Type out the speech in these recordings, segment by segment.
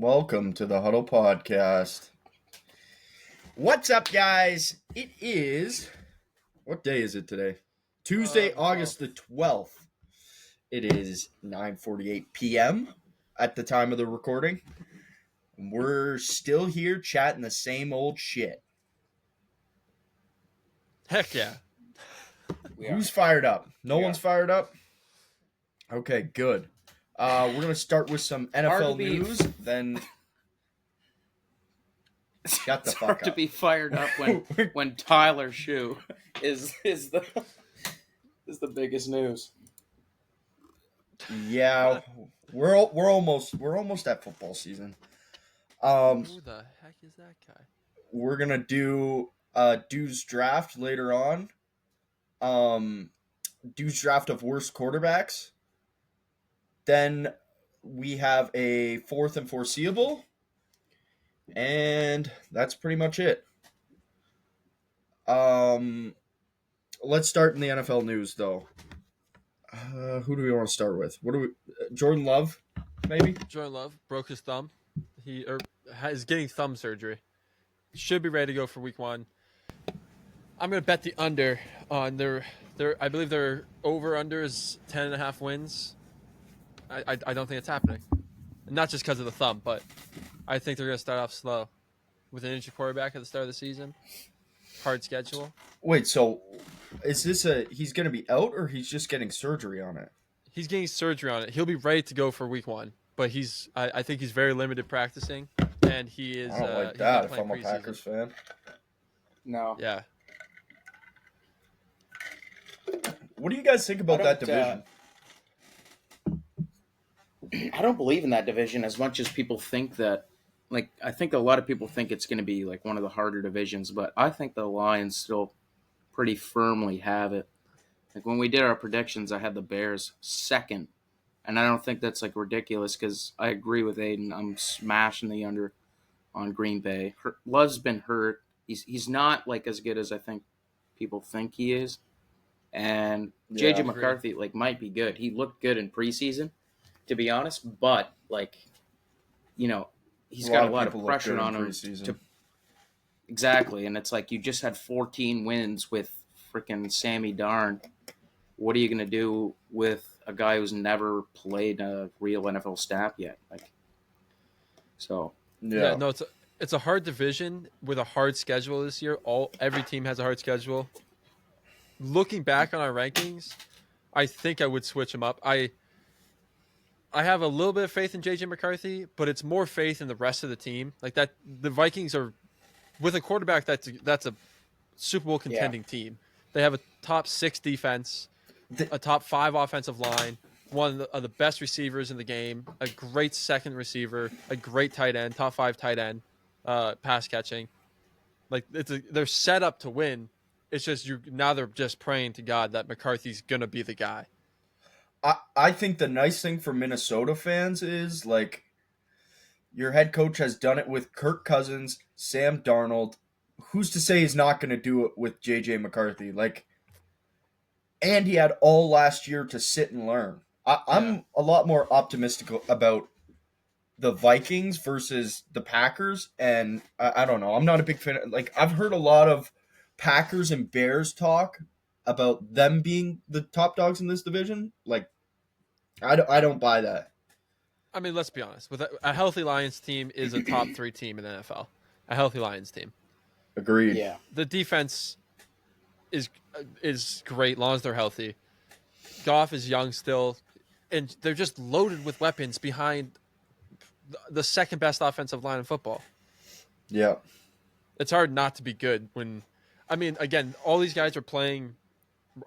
Welcome to the Huddle Podcast. What's up, guys? It is... What day is it today? Tuesday, August the 12th. It is 9:48 p.m. at the time of the recording. We're still here chatting the same old shit. Heck yeah. Who's fired up? No one's fired up? Okay, good. We're going to start with some NFL news, then... Shut the It's fuck hard to up. be fired up when Tyler Shoe is the biggest news. Yeah, we're almost at football season. Who the heck is that guy? We're gonna do Dude's draft later on. Dude's draft of worst quarterbacks. Then we have a fourth and foreseeable, and that's pretty much it. Let's start in the NFL news though. Who do we want to start with? Jordan Love, maybe? Jordan Love broke his thumb. He is getting thumb surgery. Should be ready to go for week 1. I'm going to bet the under on their I believe their over-under is 10.5 wins. I don't think it's happening. Not just because of the thumb, but I think they're going to start off slow with an injured quarterback at the start of the season. Hard schedule. Wait, so is this he's going to be out or he's just getting surgery on it? He's getting surgery on it. He'll be ready to go for week 1, but I think he's very limited practicing, and he is. I don't like that if I'm a Packers fan. No. Yeah. What do you guys think about that division? I don't believe in that division as much as people think that. Like, I think a lot of people think it's going to be like one of the harder divisions, but I think the Lions still pretty firmly have it. Like when we did our predictions, I had the Bears second, and I don't think that's like ridiculous because I agree with Aiden. I'm smashing the under on Green Bay. Love's been hurt. He's not like as good as I think people think he is, and Yeah, JJ McCarthy like might be good. He looked good in preseason, to be honest, but like, you know. He's got a lot of pressure on him. Exactly, and it's like you just had 14 wins with freaking Sammy Darn. What are you going to do with a guy who's never played a real NFL snap yet? Yeah, no, it's a hard division with a hard schedule this year. Every team has a hard schedule. Looking back on our rankings, I think I would switch them up. I have a little bit of faith in JJ McCarthy, but it's more faith in the rest of the team. Like that, the Vikings are with a quarterback that's a Super Bowl contending team. They have a top 6 defense, a top 5 offensive line, one of the best receivers in the game, a great second receiver, a great tight end, top 5 tight end, pass catching. Like they're set up to win. It's just now they're just praying to God that McCarthy's gonna be the guy. I think the nice thing for Minnesota fans is, like, your head coach has done it with Kirk Cousins, Sam Darnold. Who's to say he's not going to do it with J.J. McCarthy? Like, and he had all last year to sit and learn. I'm a lot more optimistic about the Vikings versus the Packers, and I don't know. I'm not a big fan. Like, I've heard a lot of Packers and Bears talk about them being the top dogs in this division. Like, I don't buy that. I mean, let's be honest. With a healthy Lions team is a top 3 team in the NFL. A healthy Lions team. Agreed. Yeah. The defense is great as long as they're healthy. Goff is young still, and they're just loaded with weapons behind the second best offensive line in football. Yeah. It's hard not to be good when, I mean, again, all these guys are playing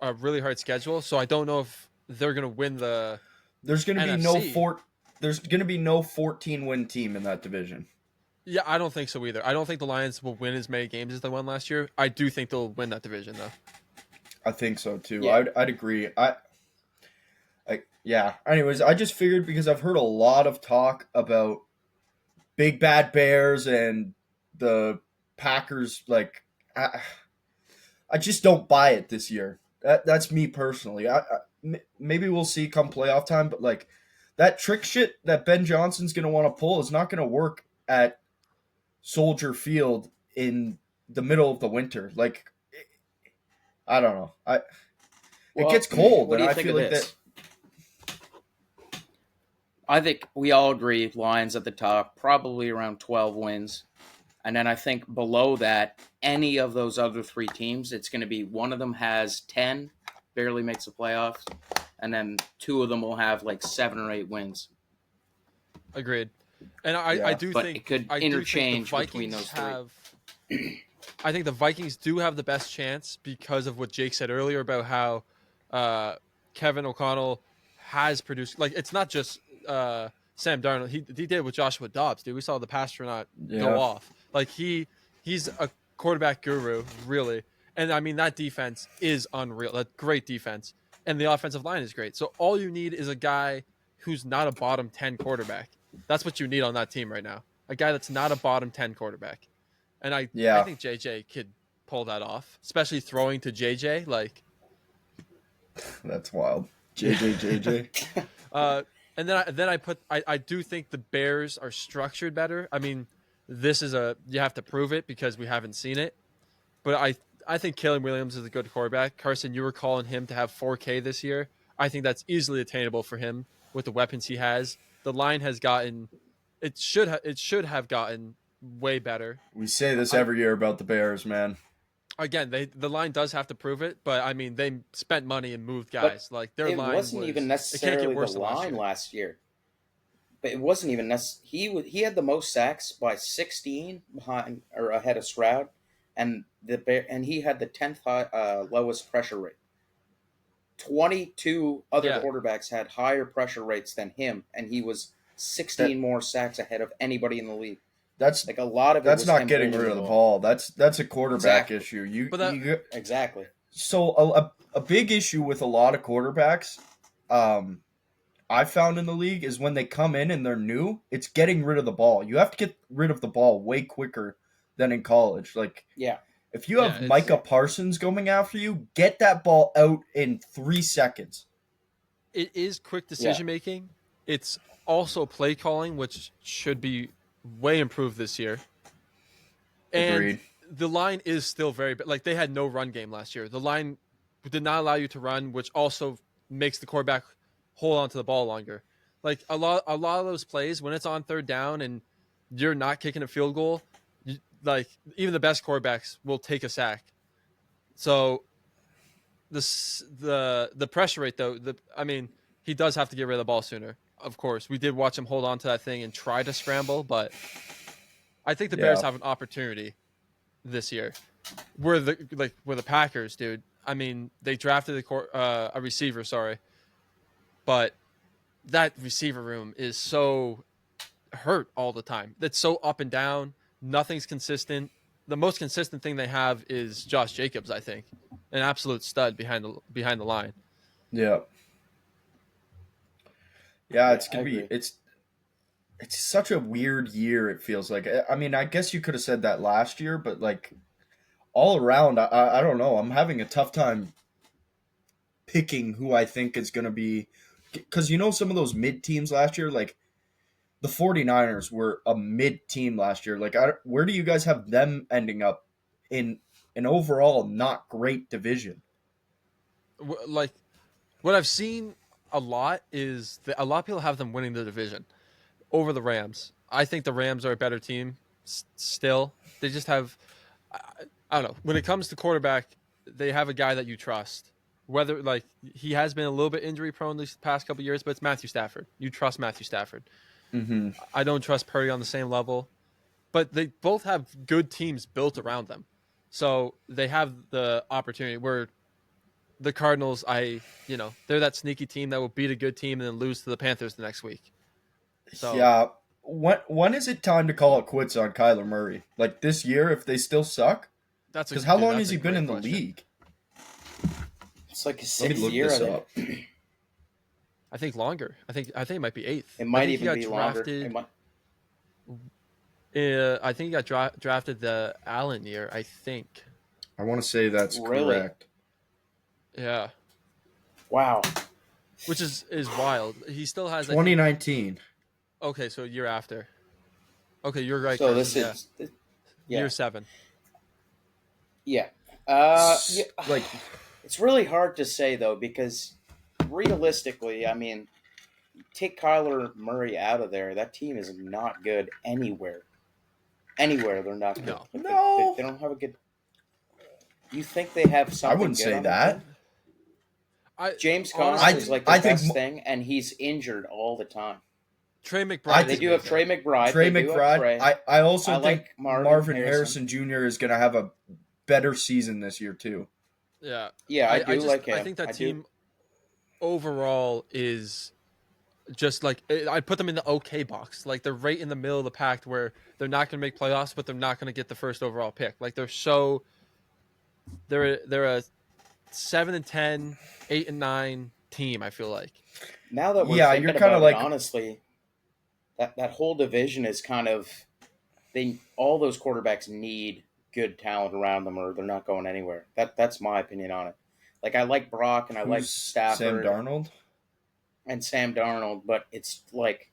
a really hard schedule, so I don't know if they're going to win the There's going to be NFC. There's going to be no 14-win team in that division. Yeah, I don't think so either. I don't think the Lions will win as many games as they won last year. I do think they'll win that division, though. I think so, too. Yeah. I'd agree. Yeah. Anyways, I just figured because I've heard a lot of talk about Big Bad Bears and the Packers, like, I just don't buy it this year. That's me personally. Maybe we'll see come playoff time, but like that trick shit that Ben Johnson's going to want to pull is not going to work at Soldier Field in the middle of the winter. Like, I don't know. It gets cold, what and do you I think feel of like this? that. I think we all agree Lions at the top, probably around 12 wins. And then I think below that, any of those other three teams, it's going to be one of them has 10, barely makes the playoffs, and then two of them will have like 7 or 8 wins. Agreed. And I Yeah. do But think it could interchange between those three. I think the Vikings do have the best chance because of what Jake said earlier about how Kevin O'Connell has produced. Like, it's not just Sam Darnold. He did with Joshua Dobbs, dude. We saw the pastronaut go off. Like, he's a quarterback guru, really. And, I mean, that defense is unreal. That great defense. And the offensive line is great. So all you need is a guy who's not a bottom 10 quarterback. That's what you need on that team right now. A guy that's not a bottom 10 quarterback. And I think JJ could pull that off, especially throwing to JJ. Like, That's wild. JJ. And then I do think the Bears are structured better. I mean, this is you have to prove it because we haven't seen it. But I think Caleb Williams is a good quarterback. Carson, you were calling him to have 4K this year. I think that's easily attainable for him with the weapons he has. The line has gotten, it should have gotten way better. We say this every year about the Bears, man. Again, the line does have to prove it, but I mean, they spent money and moved guys. But like, their line wasn't even necessarily the line last year. But it wasn't even he had the most sacks by 16 behind or ahead of Stroud, and he had the 10th lowest pressure rate. 22 other quarterbacks had higher pressure rates than him, and he was 16 more sacks ahead of anybody in the league. That's like a lot of it. That's not getting rid of the ball. That's a quarterback issue. Exactly. So a big issue with a lot of quarterbacks, I found in the league is when they come in and they're new, it's getting rid of the ball. You have to get rid of the ball way quicker than in college. Like, if you have Micah Parsons going after you, get that ball out in 3 seconds. It is quick decision making. It's also play calling, which should be way improved this year. And Agreed. The line is still very like they had no run game last year. The line did not allow you to run, which also makes the quarterback hold on to the ball longer. Like a lot of those plays when it's on third down and you're not kicking a field goal, like even the best quarterbacks will take a sack. So the pressure rate though, he does have to get rid of the ball sooner. Of course, we did watch him hold on to that thing and try to scramble, but I think the Bears have an opportunity this year. We're the Packers, dude. I mean, they drafted a receiver, but that receiver room is so hurt all the time. That's so up and down. Nothing's consistent. The most consistent thing they have is Josh Jacobs, I think, an absolute stud behind the line. Yeah. Yeah, it's gonna be it's such a weird year. It feels like. I mean, I guess you could have said that last year, but like all around, I don't know. I'm having a tough time picking who I think is gonna be, because some of those mid teams last year, like the 49ers were a mid team last year. Like, where do you guys have them ending up in an overall not great division? Like, what I've seen a lot is that a lot of people have them winning the division over the Rams. I think the Rams are a better team still. They just have, I don't know. When it comes to quarterback, they have a guy that you trust. Whether, like, he has been a little bit injury prone these past couple of years, but it's Matthew Stafford. You trust Matthew Stafford. Mm-hmm. I don't trust Purdy on the same level. But they both have good teams built around them. So they have the opportunity where the Cardinals, they're that sneaky team that will beat a good team and then lose to the Panthers the next week. So, yeah. When is it time to call it quits on Kyler Murray? Like this year, if they still suck? Because how long has he been in the league? It's like his 6th year, I think. I think longer. I think it might be 8th. It might even be longer. I think he got drafted the Allen year, I think. I want to say that's correct. Yeah. Wow. which is wild. He still has, I think, 2019. okay, so a year after. Okay, you're right, So Carson. this is Year 7. yeah. Yeah. Like, It's really hard to say though because realistically, I mean, take Kyler Murray out of there, that team is not good anywhere. Anywhere they're not good. No. Like, No. they don't have a good. You think they have I something wouldn't good say on that. their team? James honestly, Conner is like the I think best thing, and he's injured all the time. Trey McBride. I They think do have Trey McBride. Trey They do have McBride. Trey. I also I think like Marvin Harrison Jr. is going to have a better season this year too. Yeah. Yeah, I do just, like him. I think that I team do. overall is just like, I put them in the okay box. Like, they're right in the middle of the pack where they're not going to make playoffs, but they're not going to get the first overall pick. Like, they're a 7-10, 8-9 team, I feel like. Now that we're Yeah, thinking you're kind about of it, like honestly, that whole division is kind of all those quarterbacks need good talent around them, or they're not going anywhere. That's my opinion on it. Like I like Brock and I like who's Sam Stafford Darnold. and Sam Darnold, but it's like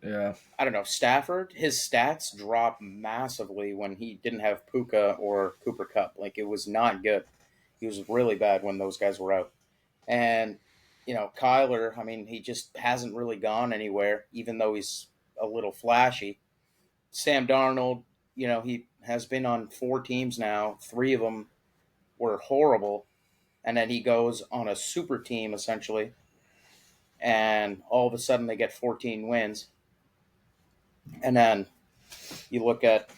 Yeah, I don't know. Stafford, his stats dropped massively when he didn't have Puka or Cooper Cup. Like it was not good. He was really bad when those guys were out. And Kyler, I mean, he just hasn't really gone anywhere, even though he's a little flashy. Sam Darnold, he has been on 4 teams now. 3 of them were horrible, and then he goes on a super team essentially, and all of a sudden they get 14 wins. And then you look at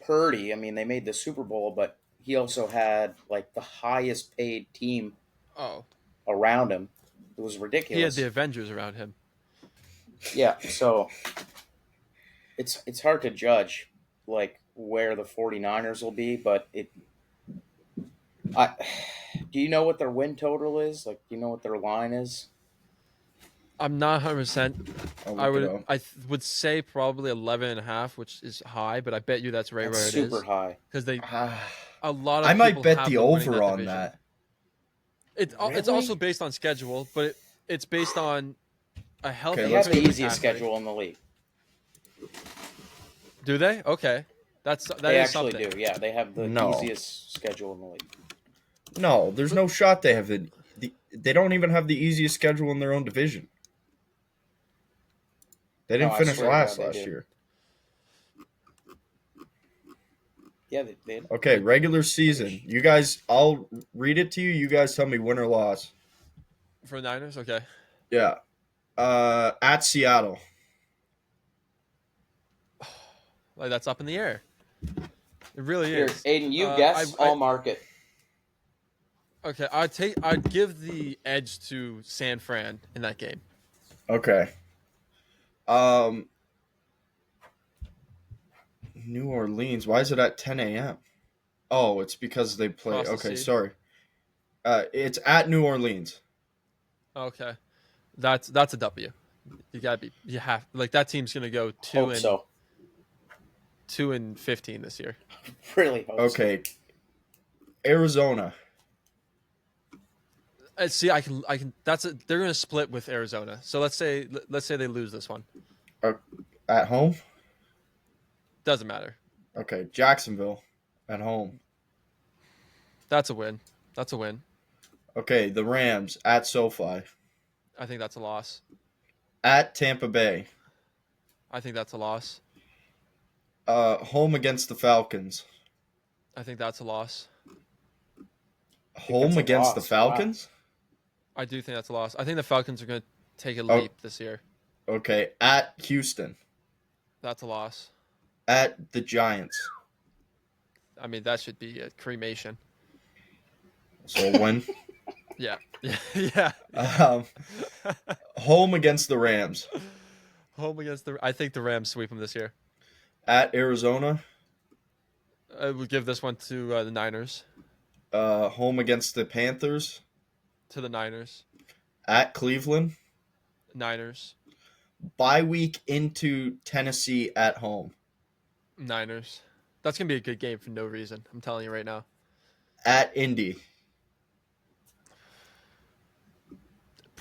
Purdy. I mean, they made the Super Bowl, but he also had like the highest paid team Oh. around him. It was He had ridiculous. the Avengers around him. Yeah, so it's hard to judge like where the 49ers will be, but do you know what their win total is? Like, do you know what their line is? I'm not 100%. I'll I look it would up. I would say probably 11.5, which is high, but I bet you that's right That's where it super is. high. Because a I lot of might people bet have the them winning over that on division. that. It's Really? also based on schedule, but it's based on a healthy. Okay, They have the Christian easiest McCaffrey. schedule in the league. Do they? Okay, that They is actually something. do. Yeah, they have the No. easiest schedule in the league. No, there's no shot they have they don't even have the easiest schedule in their own division. They No, didn't I finish swear to last God they last do. year. Yeah, they Okay, regular season. You guys, I'll read it to you. You guys tell me win or loss. For Niners. Okay, Yeah. At Seattle. like that's up in the air. It really Here, is. Aiden, you guess. I'll mark it. Okay, I'd give the edge to San Fran in that game. Okay. New Orleans. Why is it at 10 a.m.? Oh, it's because they play. Across the Okay, sea. sorry. It's at New Orleans. Okay, that's a W. You have like that team's gonna go 2-15 this year. Really hope so. Okay. Arizona. See, I can. They're gonna split with Arizona. So let's say they lose this one. At home? Doesn't matter. Okay. Jacksonville. At home. That's a win. That's a win. Okay. The Rams. At SoFi. I think that's a loss. At Tampa Bay. I think that's a loss. Home against the Falcons. I think that's a loss. Home that's a against the loss. Wow. Falcons? I do think that's a loss. I think the Falcons are going to take a leap this year. Okay. At Houston. That's a loss. At the Giants. I mean, that should be a cremation. So a win. Yeah. Yeah. Home against the Rams. Home against I think the Rams sweep them this year. At Arizona. I would give this one to the Niners. Home against the Panthers. To the Niners. At Cleveland. Niners. Bye week into Tennessee at home. Niners. That's going to be a good game for no reason. I'm telling you right now. At Indy.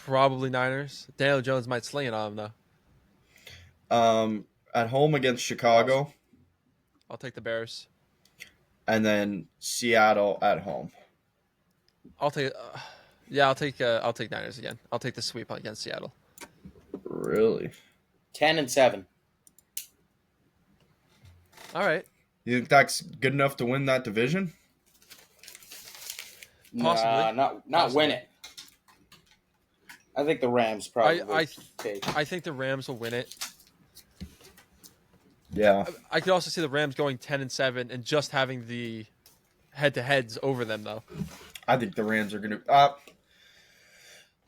Probably Niners. Daniel Jones might sling it on them though. At home against Chicago, I'll take the Bears. and then Seattle at home. I'll take. I'll take Niners again. I'll take the sweep against Seattle. Really? 10-7. All right. You think that's good enough to win that division? Possibly. Not Possibly. win it. I think the Rams probably take. I think the Rams will win it. Yeah. I could also see the Rams going 10-7 and just having the head-to-heads over them though. I think the Rams are going to.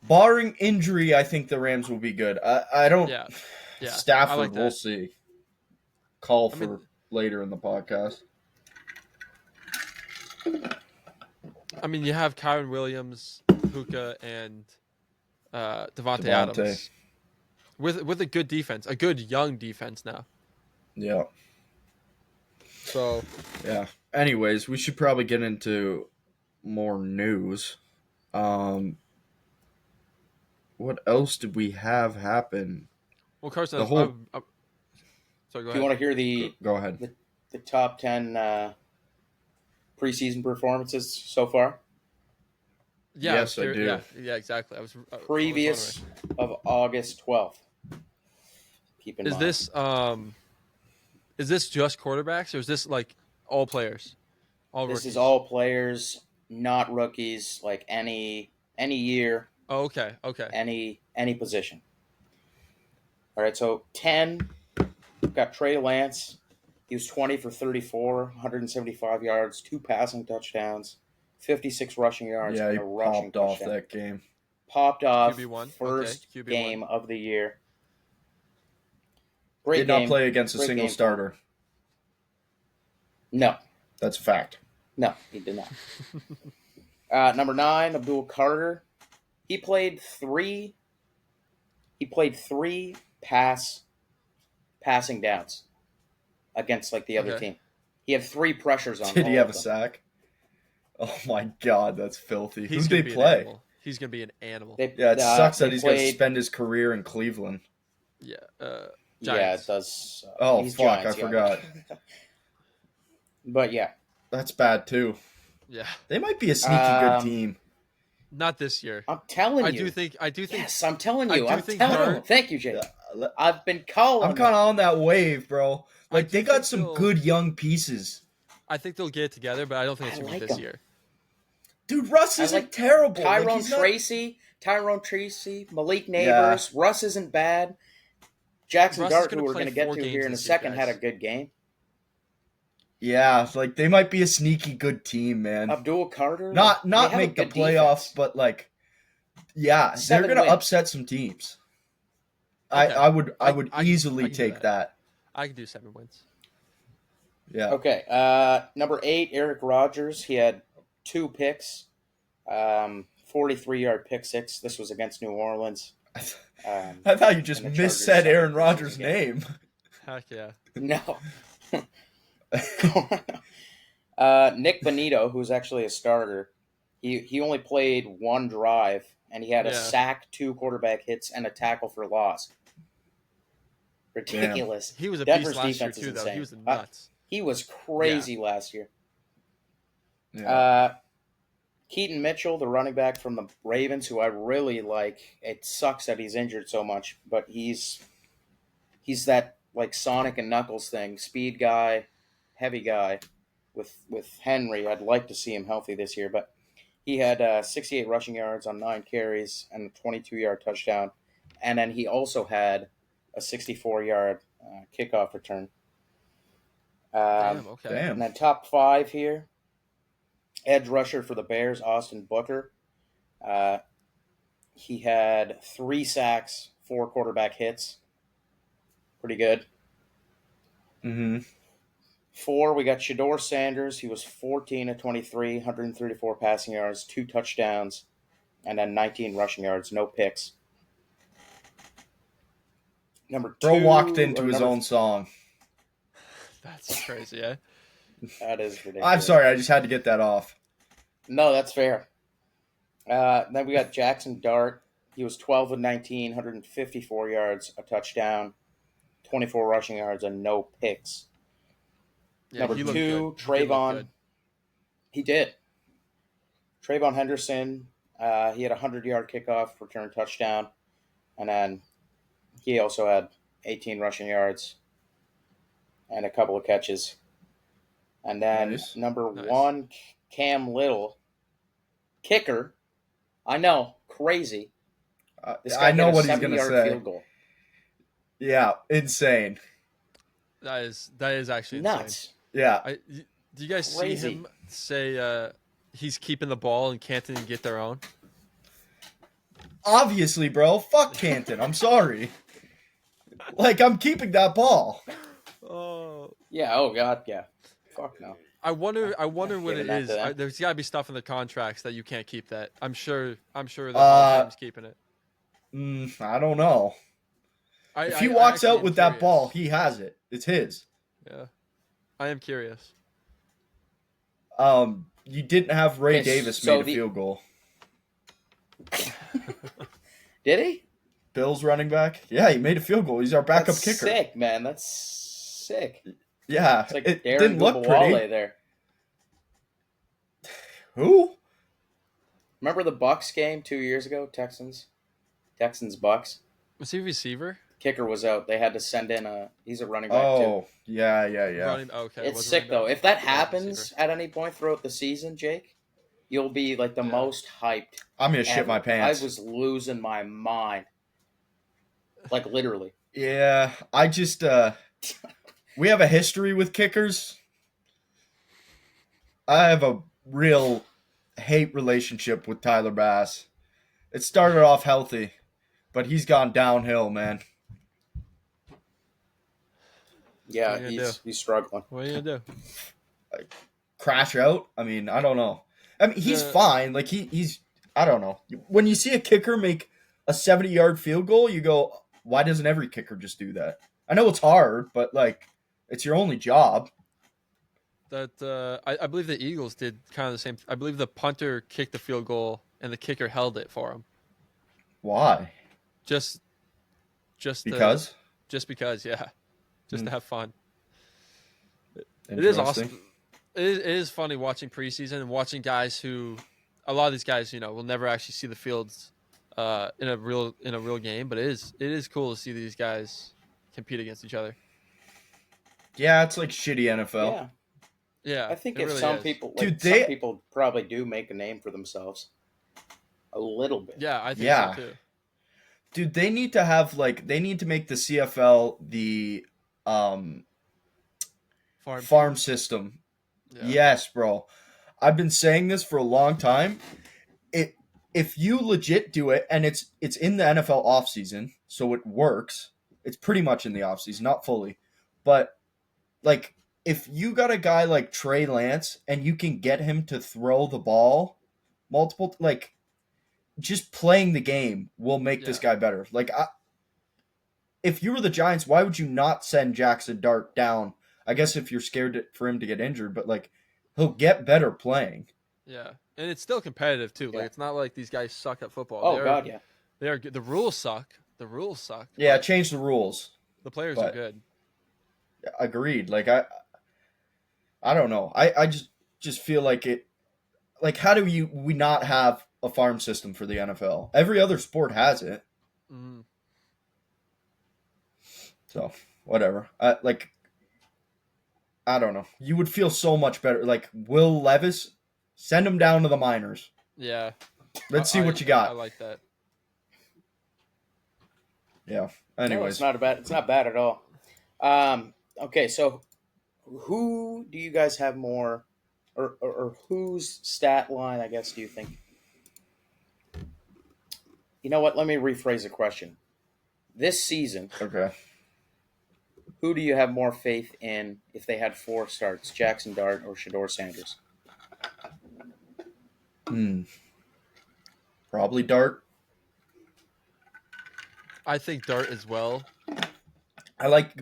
Barring injury, I think the Rams will be good. I don't. Yeah. Stafford, I like we'll that. see. Call for later in the podcast. I mean, you have Kyron Williams, Puka, and Devontae Adams with a good defense, a good young defense now. Yeah. So yeah. Anyways, we should probably get into more news. What else did we have happen? Well, Carson, The whole- sorry, go Do ahead. you want to hear the Go ahead. the top 10 preseason performances so far? Yeah, Yes, I do. Yeah, exactly. I was Previous of August 12th. Keep in Is mind. this just quarterbacks or is this like all players? All This rookies? is all players, not rookies, like any year, Oh, okay. any position. All right, so 10, we've got Trey Lance. He was 20 for 34, 175 yards, 2 passing touchdowns, 56 rushing yards, Yeah, and he a rushing popped off touchdown. that game. Popped off QB1. first Okay, QB1. game of the year. Great Did game. not play against a Great single game. starter. No, That's a fact. no, he did not. Number 9, Abdul Carter. He played three passing downs against like the other team. He had 3 pressures on. Did he all have of a them. sack? Oh my god, that's filthy. He's Who gonna did be they an play? animal. He's gonna be an animal. Yeah, it sucks that they he's going to played- spend his career in Cleveland. Yeah. Yeah, Giants. it does. Oh, he's fuck, Giants, I forgot. But yeah, That's bad too. Yeah. They might be a sneaky good team. Not this year. I'm telling I you. do think. Yes, I'm telling I you. do I'm think telling Dart- you. Thank you, Jay. Yeah, I've been calling. I'm kind of on that wave, bro. Like, I they do got think some they'll- good young pieces. I think they'll get it together, but I don't think it's I gonna like be this them. year. Dude, Russ I isn't like terrible. Like, Tyrone he's not- Tracy, Malik Neighbors. Russ isn't bad. Jackson Russ is Dart, gonna who we're play going to get 4 to games here in a this year, second, guys. had a good game. Yeah, like, they might be a sneaky good team, man. Abdul Carter. Not they have a make the good playoffs, defense. but, like, yeah, 7 they're going to wins. upset some teams. Okay. I would I easily can do take that. I can do 7 wins. Yeah. Okay, number 8, Eric Rogers. He had 2 picks, 43-yard pick 6. This was against New Orleans. I thought you just And the Chargers missaid second Aaron preseason Rodgers' game. name. Heck yeah. No. Nick Bonito, who's actually a starter, he only played 1 drive, and he had a Yeah. sack, 2 quarterback hits, and a tackle for loss. Ridiculous. He was a Denver's beast last year defense is too, though. insane. He was nuts. He was crazy last year. Yeah. Keaton Mitchell, the running back from the Ravens, who I really like. It sucks that he's injured so much, but he's that like Sonic and Knuckles thing, speed guy, heavy guy. With Henry, I'd like to see him healthy this year, but he had 68 rushing yards on 9 carries and a 22-yard touchdown, and then he also had a 64-yard kickoff return. Damn. Okay. Damn. And then top 5 here. Edge rusher for the Bears, Austin Booker. He had 3 sacks, 4 quarterback hits. Pretty good. Mm-hmm. 4, we got Shador Sanders. He was 14 of 23, 134 passing yards, 2 touchdowns, and then 19 rushing yards, no picks. Number 2. Bro walked into or his number- own song. That's crazy, eh? That is ridiculous. I'm sorry, I just had to get that off. No, that's fair. Then we got Jackson Dart. He was 12 of 19, 154 yards, a touchdown, 24 rushing yards, and no picks. Yeah, Number he looked two, good. He did look Trayvon. good. He did. Trayvon Henderson, he had a 100-yard kickoff return touchdown, and then he also had 18 rushing yards and a couple of catches. And then Nice. number Nice. 1, Cam Little, kicker. I know, crazy. This guy I know hit a what he's gonna 70-yard say. field goal. Yeah, insane. That is actually Nuts. Yeah, insane. Do you guys Crazy. see him say he's keeping the ball and Canton get their own? obviously, bro. Fuck Canton. I'm sorry. Like, I'm keeping that ball. Oh. Yeah, oh God, yeah. Fuck no. I wonder what Giving it that is. to them. There's got to be stuff in the contracts that you can't keep that. I'm sure the Hall of Fame's keeping it. I don't know. If he I walks actually out am with that curious. ball, he has it. It's his. Yeah. I am curious. You didn't have Ray Okay, Davis so made a the- field goal. Did he? Bills running back. Yeah, he made a field goal. He's our backup That's kicker. sick, man. That's sick. Yeah, It's like it Darren didn't look Gubawale pretty. there. Who? Remember the Bucks game 2 years ago? Texans Bucks. Was he a receiver? Kicker was out. They had to send in he's a running back too. Oh, yeah. Running, okay. it It's wasn't sick running though. back. If that It was happens receiver. at any point throughout the season, Jake, you'll be like the Yeah. most hyped. I'm gonna shit ever. my pants. I was losing my mind. Like literally. Yeah, I just we have a history with kickers. I have a real hate relationship with Tyler Bass. It started off healthy, but he's gone downhill, man. Yeah, What are you gonna he's struggling. What are you gonna do? Crash out? I mean, I don't know. I mean, he's The- fine. Like he's I don't know. When you see a kicker make a 70-yard field goal, you go, why doesn't every kicker just do that? I know it's hard, but like it's your only job. That I believe the Eagles did kind of the same. I believe the punter kicked the field goal and the kicker held it for him. Why? Just Because? just because, yeah. Just to have fun. It is Interesting. awesome. It is funny watching preseason and watching guys who, a lot of these guys, will never actually see the fields in a real game. But it is cool to see these guys compete against each other. Yeah, it's like shitty NFL. Yeah. Yeah, I think it if really some is. people, Dude, some people probably do make a name for themselves, a little bit. Yeah, I think Yeah. so too. Dude, they need to have they need to make the CFL the farm system. Yeah. Yes, bro. I've been saying this for a long time. If you legit do it and it's in the NFL offseason, so it works. It's pretty much in the offseason, not fully. But like if you got a guy like Trey Lance and you can get him to throw the ball multiple just playing the game will make this Yeah. guy better. Like if you were the Giants, why would you not send Jackson Dart down? I guess if you're scared for him to get injured, but like he'll get better playing. Yeah, and it's still competitive too. Yeah. Like it's not like these guys suck at football. Oh God, yeah. They are good. The rules suck. The rules suck. Yeah, but change the rules. the players are but- good. Agreed. Like I don't know. I just feel like it. Like how do we not have a farm system for the NFL? Every other sport has it. Mhm. So whatever. I don't know. You would feel so much better. Like Will Levis, send him down to the minors. Yeah. Let's see what you I got. like that. Yeah. No, Anyways, it's not bad. It's not bad at all. Okay, so who do you guys have more, or whose stat line? I guess do you think? You know what? Let me rephrase the question. This season, okay. who do you have more faith in if they had 4 starts? Jackson Dart or Shador Sanders? Probably Dart. I think Dart as well. I like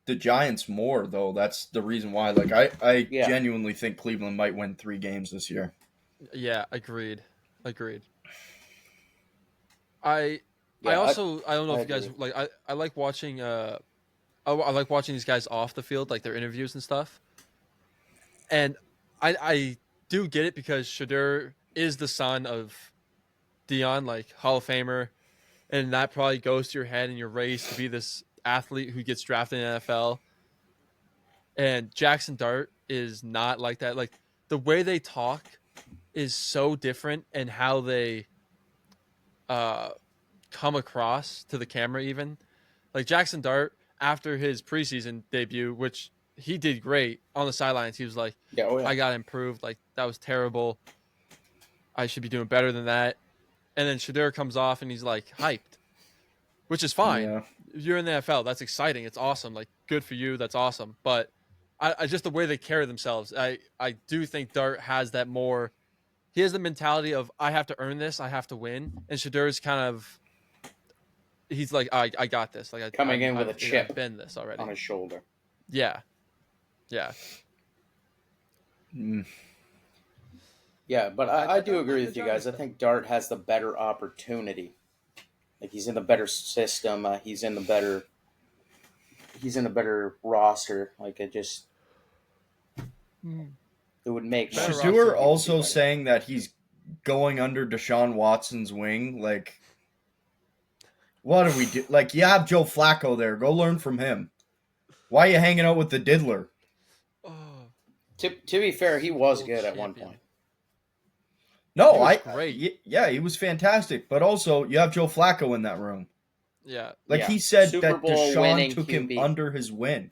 the Giants more though. That's the reason why. Like I Yeah. genuinely think Cleveland might win 3 games this year. Yeah, agreed. I Yeah, also I don't know I if you guys agree. like I like watching I like watching these guys off the field, like their interviews and stuff. And I do get it because Shadur is the son of Dion, like Hall of Famer, and that probably goes to your head in your race to be this athlete who gets drafted in the NFL. And Jackson Dart is not like that. Like the way they talk is so different, and how they uh come across to the camera even. Like Jackson Dart after his preseason debut, which he did great on the sidelines, he was like, Yeah, oh yeah. I got improved. Like that was terrible. I should be doing better than that. And then Shadur comes off and he's like hyped, which is fine. Yeah. You're in the NFL. That's exciting. It's awesome. Like good for you. That's awesome. But I just the way they carry themselves, I do think Dart has that more. He has the mentality of I have to earn this. I have to win. And Shadur's kind of he's like I got this. Like Coming in with a I've chip been this already. on his shoulder. Yeah, yeah. Mm. Yeah, but I do agree with you guys. I think Dart has the better opportunity. Like he's in the better system. He's in a better roster. Like it would make Better more roster. sense. Shadeur for people to also be better. saying that he's going under Deshaun Watson's wing. Like, what do we do? Like, you have Joe Flacco there. Go learn from him. Why are you hanging out with the diddler? Oh, To be fair, he was World good at one champion. point. No, He was great. yeah, he was fantastic. But also, you have Joe Flacco in that room. Yeah, Like Yeah. he said Super that Bowl Deshaun winning took him QB. under his wing.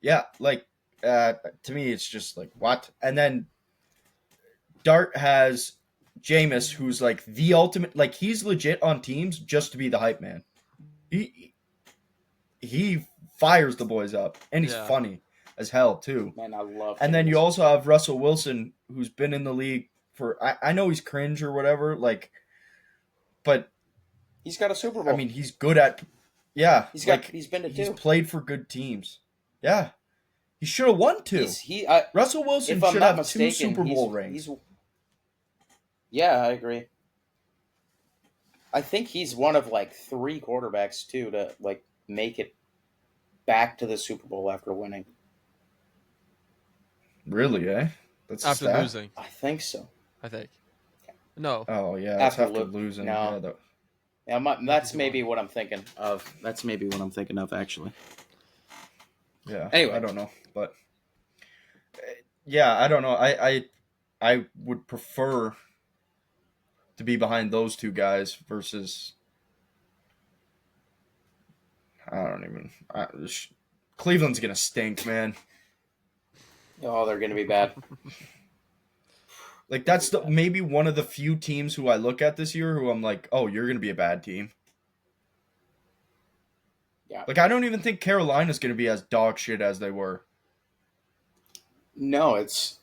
Yeah, like to me, it's just like what? And then Dart has Jameis, who's like the ultimate. Like he's legit on teams just to be the hype man. He fires the boys up, and he's Yeah. funny as hell too. Man, I love. And then Jameis. you also have Russell Wilson, who's been in the league for. I know he's cringe or whatever, like, but He's got a Super Bowl. I mean, he's good at. Yeah, he's been to he's two. played for good teams. Yeah, he should have won two. Russell Wilson if I'm should not have two mistaken, Super Bowl rings. Yeah, I agree. I think he's one of like 3 quarterbacks too to like make it back to the Super Bowl after winning. Really, eh? That's a after stat? losing, I think so. I think. No, Oh yeah, that's After after lo- losing. no. Yeah, That's maybe what I'm thinking of. That's maybe what I'm thinking of actually. yeah. Anyway. I don't know, but yeah, I don't know. I would prefer to be behind those two guys versus I don't even. Cleveland's gonna stink, man. Oh, they're going to be bad. Like that's maybe one of the few teams who I look at this year who I'm like, oh, you're gonna be a bad team. Yeah. Like I don't even think Carolina's gonna be as dog shit as they were. No, it's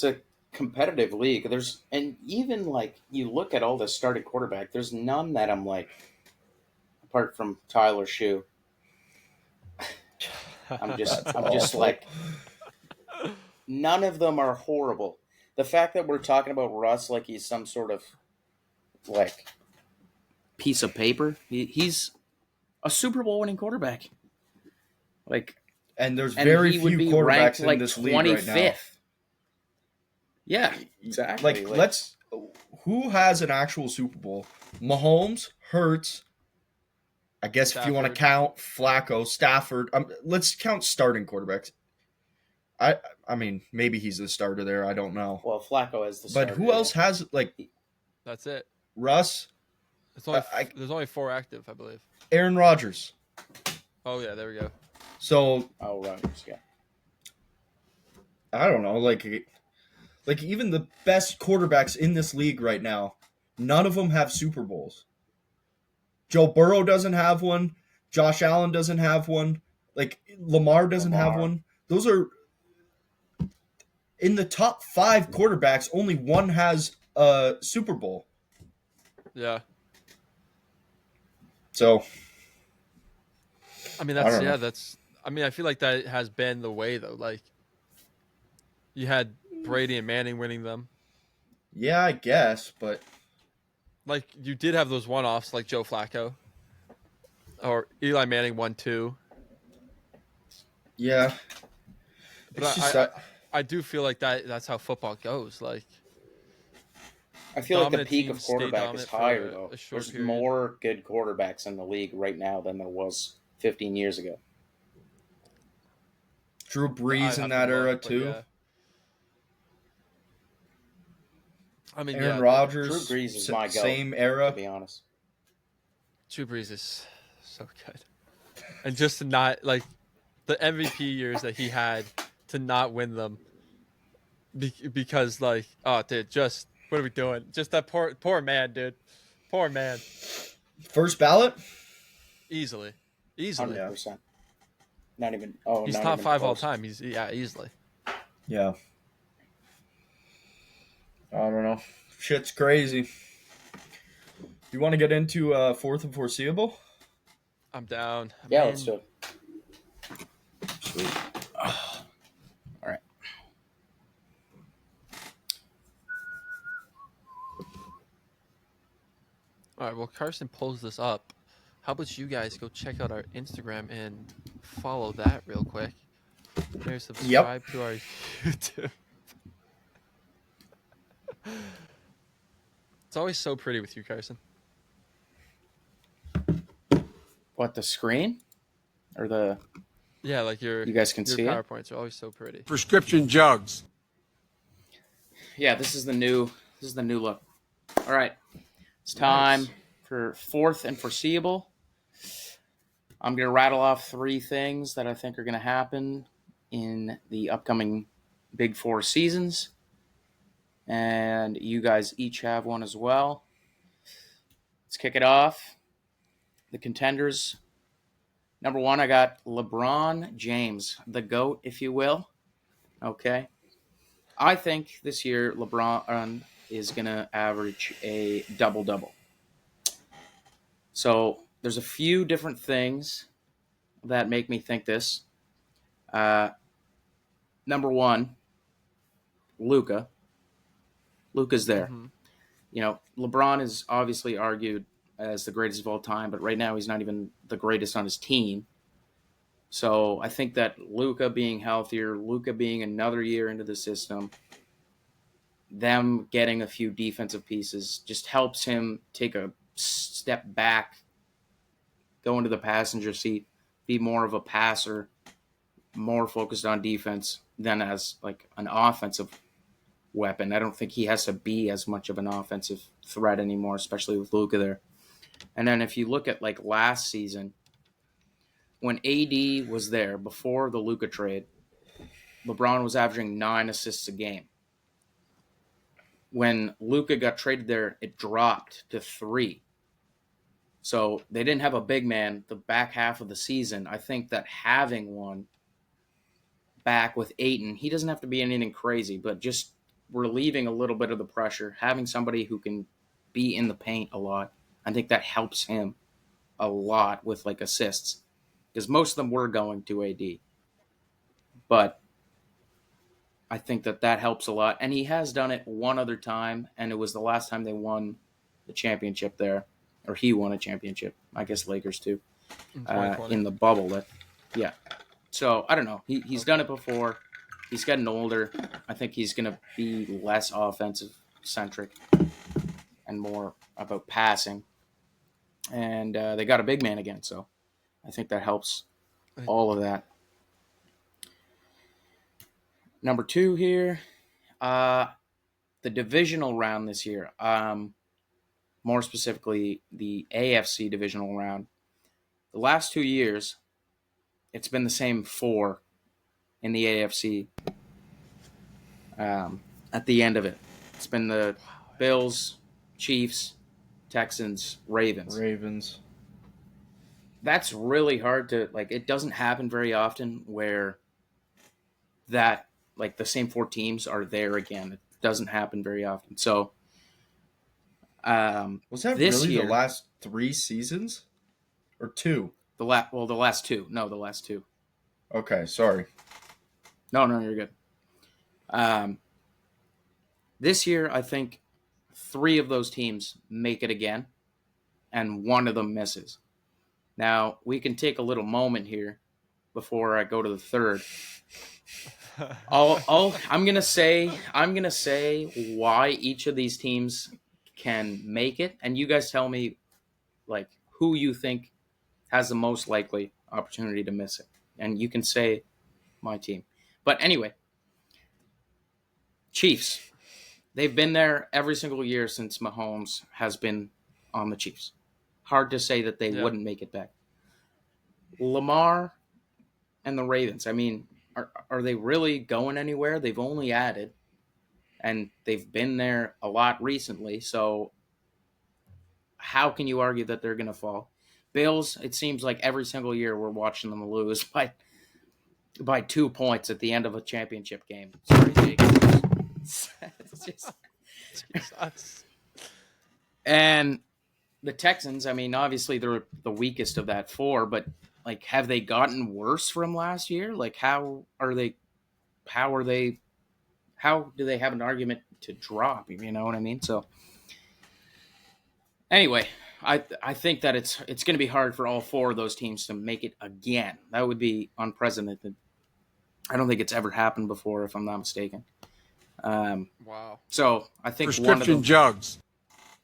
a competitive league. And even like you look at all the starting quarterback, there's none that I'm like, apart from Tyler Shue. I'm just like, none of them are horrible. The fact that we're talking about Russ like he's some sort of like piece of paper, he's a Super Bowl winning quarterback. Like, And there's and very he would few be quarterbacks ranked in like this league right now. 25th. Yeah, exactly. Like, who has an actual Super Bowl? Mahomes, Hurts. I guess if you want to count Flacco, Stafford. Let's count starting quarterbacks. I mean, maybe he's the starter there. I don't know. Well, Flacco is the But starter. who else has like that's it. Russ, It's only there's only 4 active, I believe. Aaron Rodgers? Oh yeah, there we go. So Oh, Rodgers, yeah. I don't know. Like even the best quarterbacks in this league right now, none of them have Super Bowls. Joe Burrow doesn't have one. Josh Allen doesn't have one. Like Lamar doesn't have one. Those are in the top 5 quarterbacks. Only one has a Super Bowl. Yeah. So I mean, I don't know. that's. I mean, I feel like that has been the way though. Like, you had Brady and Manning winning them. yeah, I guess, but Like you did have those one-offs, like Joe Flacco or Eli Manning 1-2. Yeah. But It's just I do feel like that's how football goes. Like I feel like the dominant peak of teams stay quarterback is dominant for higher though. a short There's period. more good quarterbacks in the league right now than there was 15 years ago. Drew I'd Brees in have to that era look, but too. yeah. I mean, Aaron yeah, Drew Rodgers, Brees is my goat, same to era. be honest. Drew Brees is so good, and just to not like the MVP years that he had to not win them because like, oh, dude, just what are we doing? Just that poor man, dude, poor man. First ballot? Easily. 100%. Not even He's not top even 5 all close. time. He's easily. Yeah. I don't know. Shit's crazy. You want to get into fourth and foreseeable? I'm down. I'm Yeah, in. let's do it. Sweet. All right. All right. Well, Carson pulls this up. How about you guys go check out our Instagram and follow that real quick? Maybe subscribe to our YouTube. It's always so pretty with you, Carson. What, the screen? Or the Yeah, like you guys can your see it? PowerPoints are always so pretty. Prescription jugs. Yeah, this is the new look. All right. It's time for fourth and foreseeable. I'm going to rattle off 3 things that I think are going to happen in the upcoming Big 4 seasons. And you guys each have one as well. Let's kick it off. The contenders. Number 1, I got LeBron James, the GOAT, if you will. Okay. I think this year LeBron is going to average a double-double. So there's a few different things that make me think this. Number 1, Luka. Luka's there. Mm-hmm. You know, LeBron is obviously argued as the greatest of all time, but right now he's not even the greatest on his team. So I think that Luka being healthier, Luka being another year into the system, them getting a few defensive pieces just helps him take a step back, go into the passenger seat, be more of a passer, more focused on defense than as like an offensive weapon. I don't think he has to be as much of an offensive threat anymore, especially with Luka there. And then if you look at like last season, when AD was there before the Luka trade, LeBron was averaging 9 assists a game. When Luka got traded there, it dropped to 3. So they didn't have a big man the back half of the season. I think that having one back with Ayton, he doesn't have to be anything crazy, but just relieving a little bit of the pressure, having somebody who can be in the paint a lot, I think that helps him a lot with like assists. Because most of them were going to AD. But I think that helps a lot. And he has done it one other time, and it was the last time they won the championship there. Or he won a championship. I guess Lakers too. In the bubble. Yeah. So, I don't know. He's done it before. He's getting older. I think he's going to be less offensive-centric and more about passing. And they got a big man again, so I think that helps all of that. Number 2 here, the divisional round this year. More specifically, the AFC divisional round. The last 2 years, it's been the same 4 in the AFC. At the end of it, it's been the Bills, Chiefs, Texans, Ravens. That's really hard to like. It doesn't happen very often where that like the same 4 teams are there again. It doesn't happen very often. So, Was that this really year, the last 3 seasons? Or 2? the last 2. No, the last 2. Okay, sorry. No, you're good. This year, I think 3 of those teams make it again, and 1 of them misses. Now, we can take a little moment here before I go to the third. I'm gonna say why each of these teams can make it, and you guys tell me like who you think has the most likely opportunity to miss it, and you can say my team. But anyway, Chiefs. They've been there every single year since Mahomes has been on the Chiefs. Hard to say that they wouldn't make it back. Lamar and the Ravens. I mean, are they really going anywhere? They've only added, and they've been there a lot recently. So how can you argue that they're going to fall? Bills, it seems like every single year we're watching them lose by 2 points at the end of a championship game. Sorry, Jake. It's just... Jesus. And the Texans, I mean, obviously they're the weakest of that 4, but like, have they gotten worse from last year? Like, how do they have an argument to drop? You know what I mean? So anyway, I think that it's going to be hard for all 4 of those teams to make it again. That would be unprecedented. I don't think it's ever happened before, if I'm not mistaken. Wow. So I think Prescription jugs.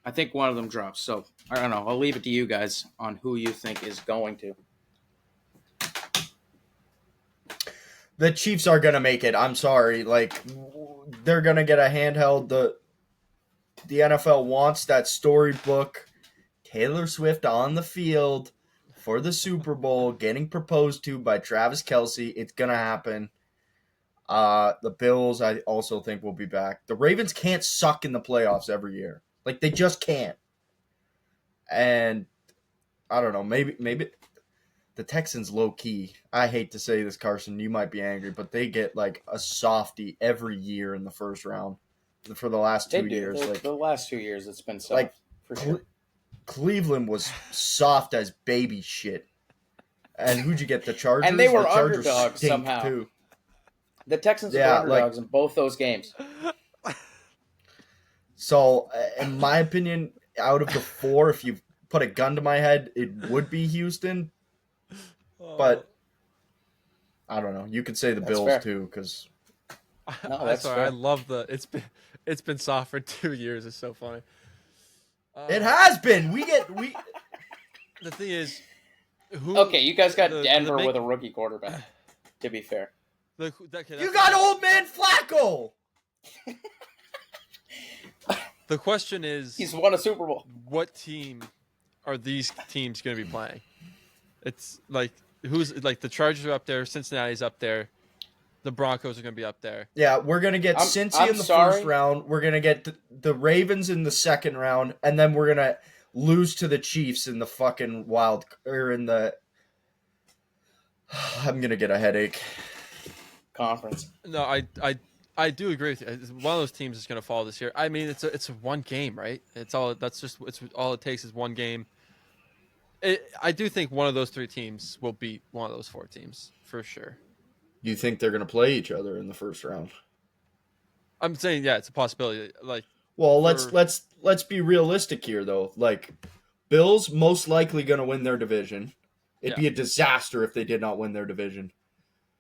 I think one of them drops. So I don't know. I'll leave it to you guys on who you think is going to. The Chiefs are going to make it. I'm sorry. Like, they're going to get a handheld. The NFL wants that storybook. Taylor Swift on the field for the Super Bowl, getting proposed to by Travis Kelce. It's going to happen. The Bills, I also think, will be back. The Ravens can't suck in the playoffs every year. Like, they just can't. And I don't know. Maybe the Texans low-key. I hate to say this, Carson. You might be angry, but they get, like, a softie every year in the first round for the last 2 years. The last 2 years, it's been soft, like, for sure. Cleveland was soft as baby shit. And who'd you get? The Chargers? And they were the Chargers underdogs stink, somehow. too. The Texans were underdogs in both those games. So, in my opinion, out of the 4, if you put a gun to my head, it would be Houston. But I don't know. You could say the Bills fair. too, because No, that's sorry. fair. I love it's been soft for 2 years. It's so funny. it has been. The thing is, Okay, you guys got the Denver big- with a rookie quarterback, to be fair. You got old man Flacco. The question is, He's won a Super Bowl. what team are these teams going to be playing? It's like who's like the Chargers are up there, Cincinnati's up there, the Broncos are going to be up there. Yeah, we're gonna get Cincy in the first round. We're gonna get the Ravens in the second round, and then we're gonna lose to the Chiefs in the fucking in the. I'm gonna get a headache. Conference. No, I do agree with you. One of those teams is going to fall this year. I mean, it's one game, right? It's all it takes is one game. I do think one of those 3 teams will beat one of those 4 teams for sure. You think they're gonna play each other in the first round? I'm saying, yeah, it's a possibility. Like, well, let's be realistic here, though. Like, Bills most likely gonna win their division. It'd be a disaster if they did not win their division.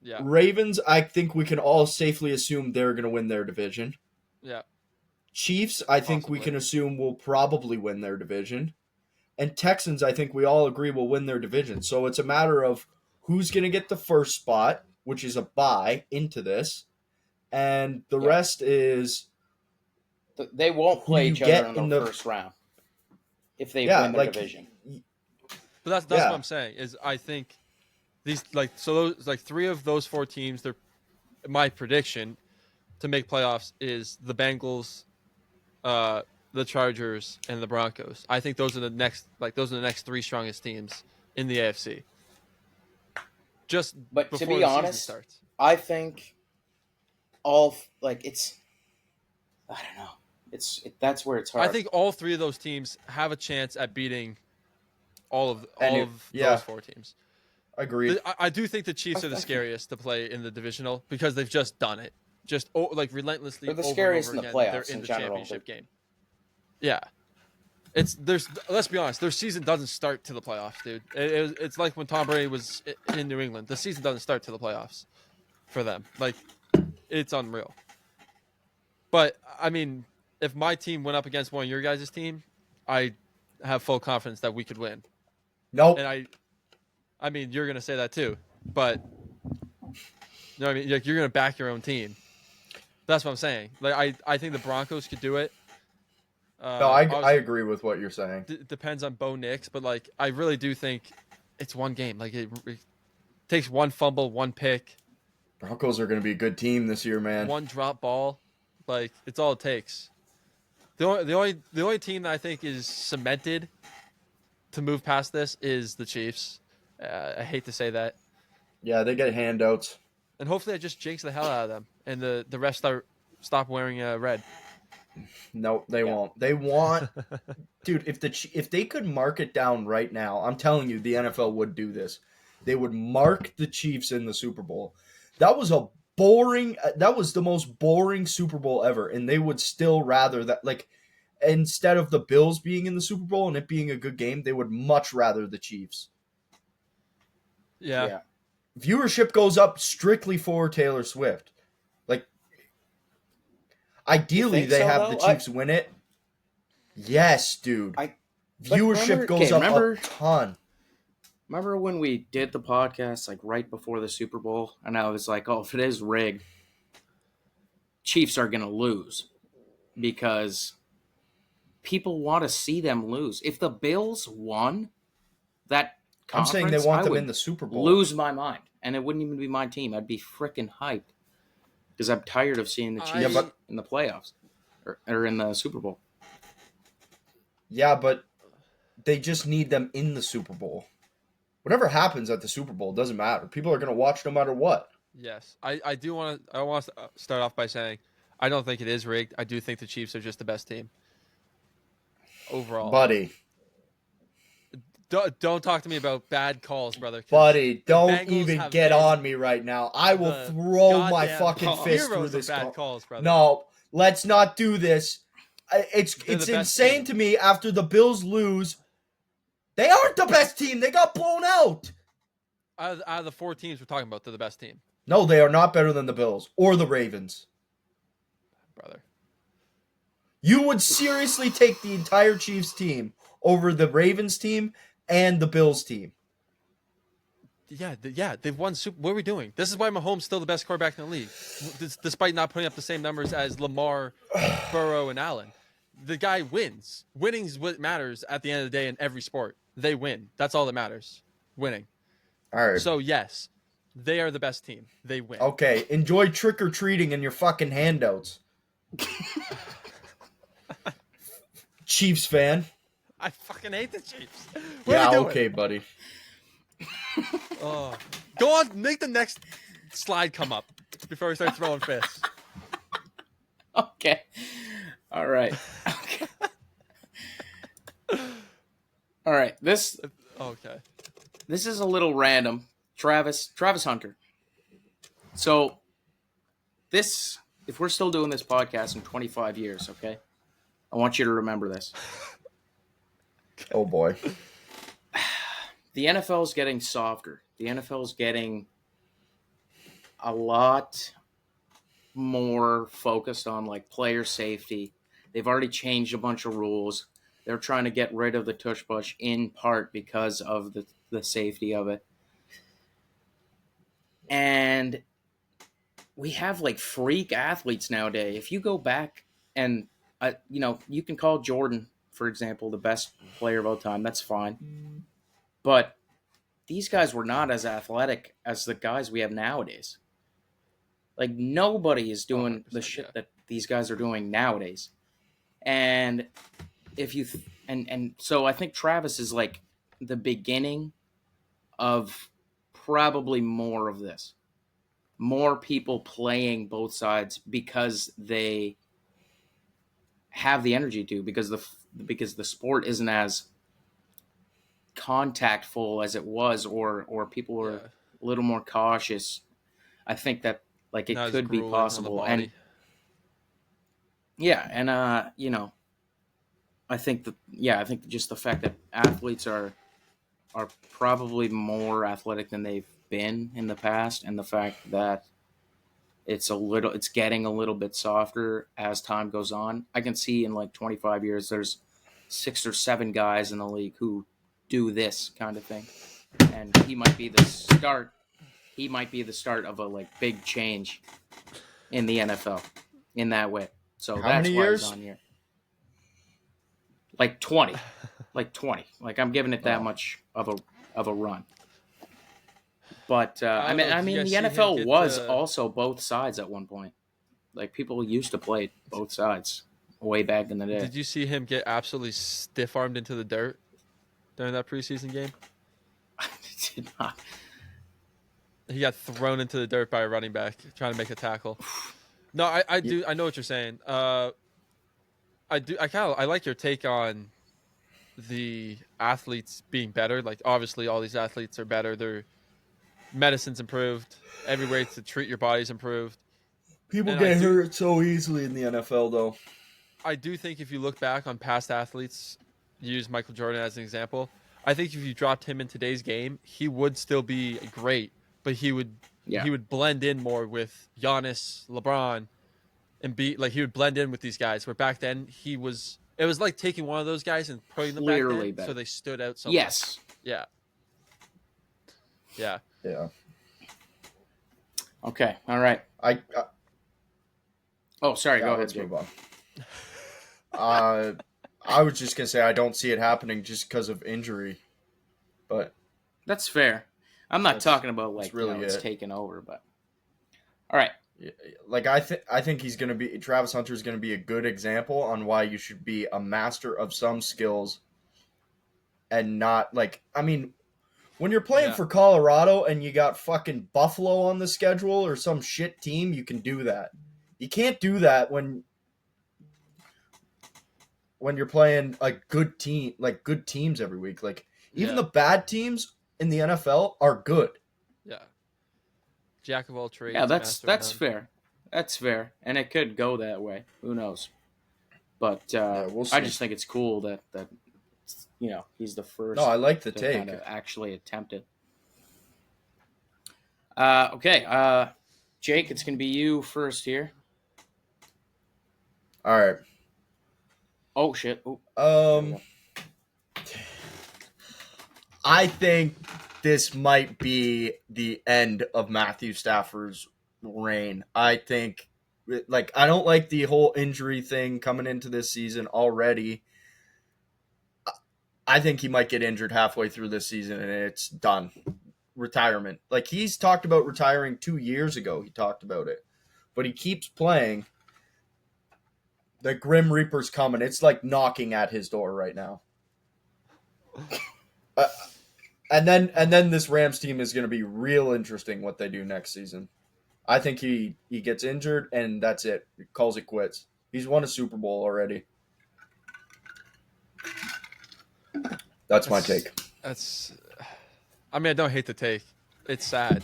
yeah, Ravens, I think we can all safely assume they're gonna win their division. yeah. Chiefs, I think we can assume will probably win their division. And Texans, I think we all agree will win their division. So it's a matter of who's going to get the first spot, which is a bye into this. And the rest is... They won't play each other in the first round if they win their division. But that's what I'm saying, is I think these, like, so those, like, 3 of those 4 teams, my prediction to make playoffs is the Bengals, the Chargers, and the Broncos. I think those are the next 3 strongest teams in the AFC. But before to be the season honest, starts. I think it's I don't know. That's where it's hard. I think all 3 of those teams have a chance at beating all of those 4 teams. Agreed. I do think the Chiefs are the scariest to play in the divisional because they've just done it. Just like relentlessly. They're the over scariest and in over the again. playoffs They're in in the general. championship game. Yeah. Let's be honest, their season doesn't start to the playoffs, dude. It's like when Tom Brady was in New England. The season doesn't start to the playoffs for them. Like, it's unreal. But I mean, if my team went up against one of your guys' team, I have full confidence that we could win. Nope. And I mean, you're gonna say that too, but you know what I mean? Like, you're gonna back your own team. That's what I'm saying. Like, I think the Broncos could do it. No, I Obviously, agree with what you're saying. depends on Bo Nix, but like, I really do think it's one game. Like, it takes one fumble, one pick, Broncos are going to be a good team this year, man. one drop ball. Like, it's all it takes. The only team that I think is cemented to move past this is the Chiefs. I hate to say that, Yeah, they get handouts. and hopefully I just jinx the hell out of them, and the refs stop wearing red. No, they won't. They want, dude. If they could mark it down right now, I'm telling you, the NFL would do this. They would mark the Chiefs in the Super Bowl. That was the most boring Super Bowl ever, and they would still rather that, like, instead of the Bills being in the Super Bowl and it being a good game, they would much rather the Chiefs. Yeah. Viewership goes up strictly for Taylor Swift. Like, ideally, they have the Chiefs win it. Yes, dude. Viewership goes up a ton. Remember when we did the podcast like right before the Super Bowl, and I was like, "Oh, if it is rigged, Chiefs are going to lose because people want to see them lose. If the Bills won that I'm conference, saying they want I them would in the Super Bowl. lose my mind, and it wouldn't even be my team. I'd be freaking hyped because I'm tired of seeing the Chiefs in the playoffs or in the Super Bowl. Yeah, but they just need them in the Super Bowl. Whatever happens at the Super Bowl doesn't matter. People are going to watch no matter what. Yes, I want to start off by saying I don't think it is rigged. I do think the Chiefs are just the best team overall. Buddy. Don't talk to me about bad calls, brother. Buddy, don't even get on me right now. I will throw my fucking fist through this bad calls, brother. No, let's not do this. It's insane to me after the Bills lose. They aren't the best team. They got blown out. Out of the four teams we're talking about, they're the best team. No, they are not better than the Bills or the Ravens. Brother. You would seriously take the entire Chiefs team over the Ravens team and the Bills team. Yeah, they've won Super. What are we doing? This is why Mahomes still the best quarterback in the league, despite not putting up the same numbers as Lamar, Burrow, and Allen. The guy wins. Winning is what matters at the end of the day in every sport. They win. That's all that matters. Winning. All right. So yes, they are the best team. They win. Okay, enjoy trick or treating and your fucking handouts. Chiefs fan. I fucking hate the Chiefs. Yeah, okay, buddy. Oh, go on, make the next slide come up before we start throwing fists. Okay. All right. Okay. All right. This is a little random. Travis Hunter. So if we're still doing this podcast in 25 years, okay? I want you to remember this. Oh boy. The NFL is getting softer. The NFL is getting a lot more focused on like player safety. They've already changed a bunch of rules. They're trying to get rid of the tush push in part because of the safety of it. And we have like freak athletes nowadays. If you go back and, you can call Jordan, for example, the best player of all time. That's fine. But these guys were not as athletic as the guys we have nowadays. Like, nobody is doing the shit that these guys are doing nowadays. And so I think Travis is like the beginning of probably more of this. More people playing both sides because they have the energy to, because the sport isn't as contactful as it was, or people were a little more cautious. I think that like it could be possible, and I think just the fact that athletes are probably more athletic than they've been in the past, and the fact that it's getting a little bit softer as time goes on. I can see in like 25 years there's 6 or 7 guys in the league who do this kind of thing, and he might be the start. He might be the start of a like big change in the NFL in that way. So How that's many why years? he's on here. Like 20. Like 20. Like I'm giving it that much of a run. But I mean the NFL was also both sides at one point. Like people used to play both sides way back in the day. Did you see him get absolutely stiff armed into the dirt during that preseason game? I did not. He got thrown into the dirt by a running back trying to make a tackle. No, I do. I know what you're saying. I like your take on the athletes being better. Like obviously all these athletes are better. Their medicine's improved. Every way to treat your body's improved. People And get hurt so easily in the NFL, though. I do think if you look back on past athletes, use Michael Jordan as an example. I think if you dropped him in today's game, he would still be great, but he would blend in more with Giannis, LeBron, and he would blend in with these guys. Where back then it was like taking one of those guys and putting them back then, so they stood out so much. Yeah. Okay. All right. Oh, sorry. Go ahead, Jake. Move on. I was just gonna say I don't see it happening just because of injury, but that's fair. I'm not talking about like really it's taken over, but all right. Like I think he's gonna be Travis Hunter is gonna be a good example on why you should be a master of some skills, and not like when you're playing for Colorado and you got fucking Buffalo on the schedule or some shit team, you can do that. You can't do that when you're playing a good team, like good teams every week. Like even the bad teams in the NFL are good. Yeah. Jack of all trades. Yeah, that's fair. That's fair, and it could go that way. Who knows? But we'll see. I just think it's cool that he's the first. No, I like the take. Kind of actually attempt it. Okay, Jake, it's gonna be you first here. All right. Oh shit! I think this might be the end of Matthew Stafford's reign. I think, I don't like the whole injury thing coming into this season already. I think he might get injured halfway through this season and it's done. Retirement. Like he's talked about retiring 2 years ago. He talked about it, but he keeps playing. The Grim Reaper's coming. It's like knocking at his door right now. And then this Rams team is going to be real interesting what they do next season. I think he gets injured and that's it. He calls it quits. He's won a Super Bowl already. That's my take. I don't hate the take. It's sad.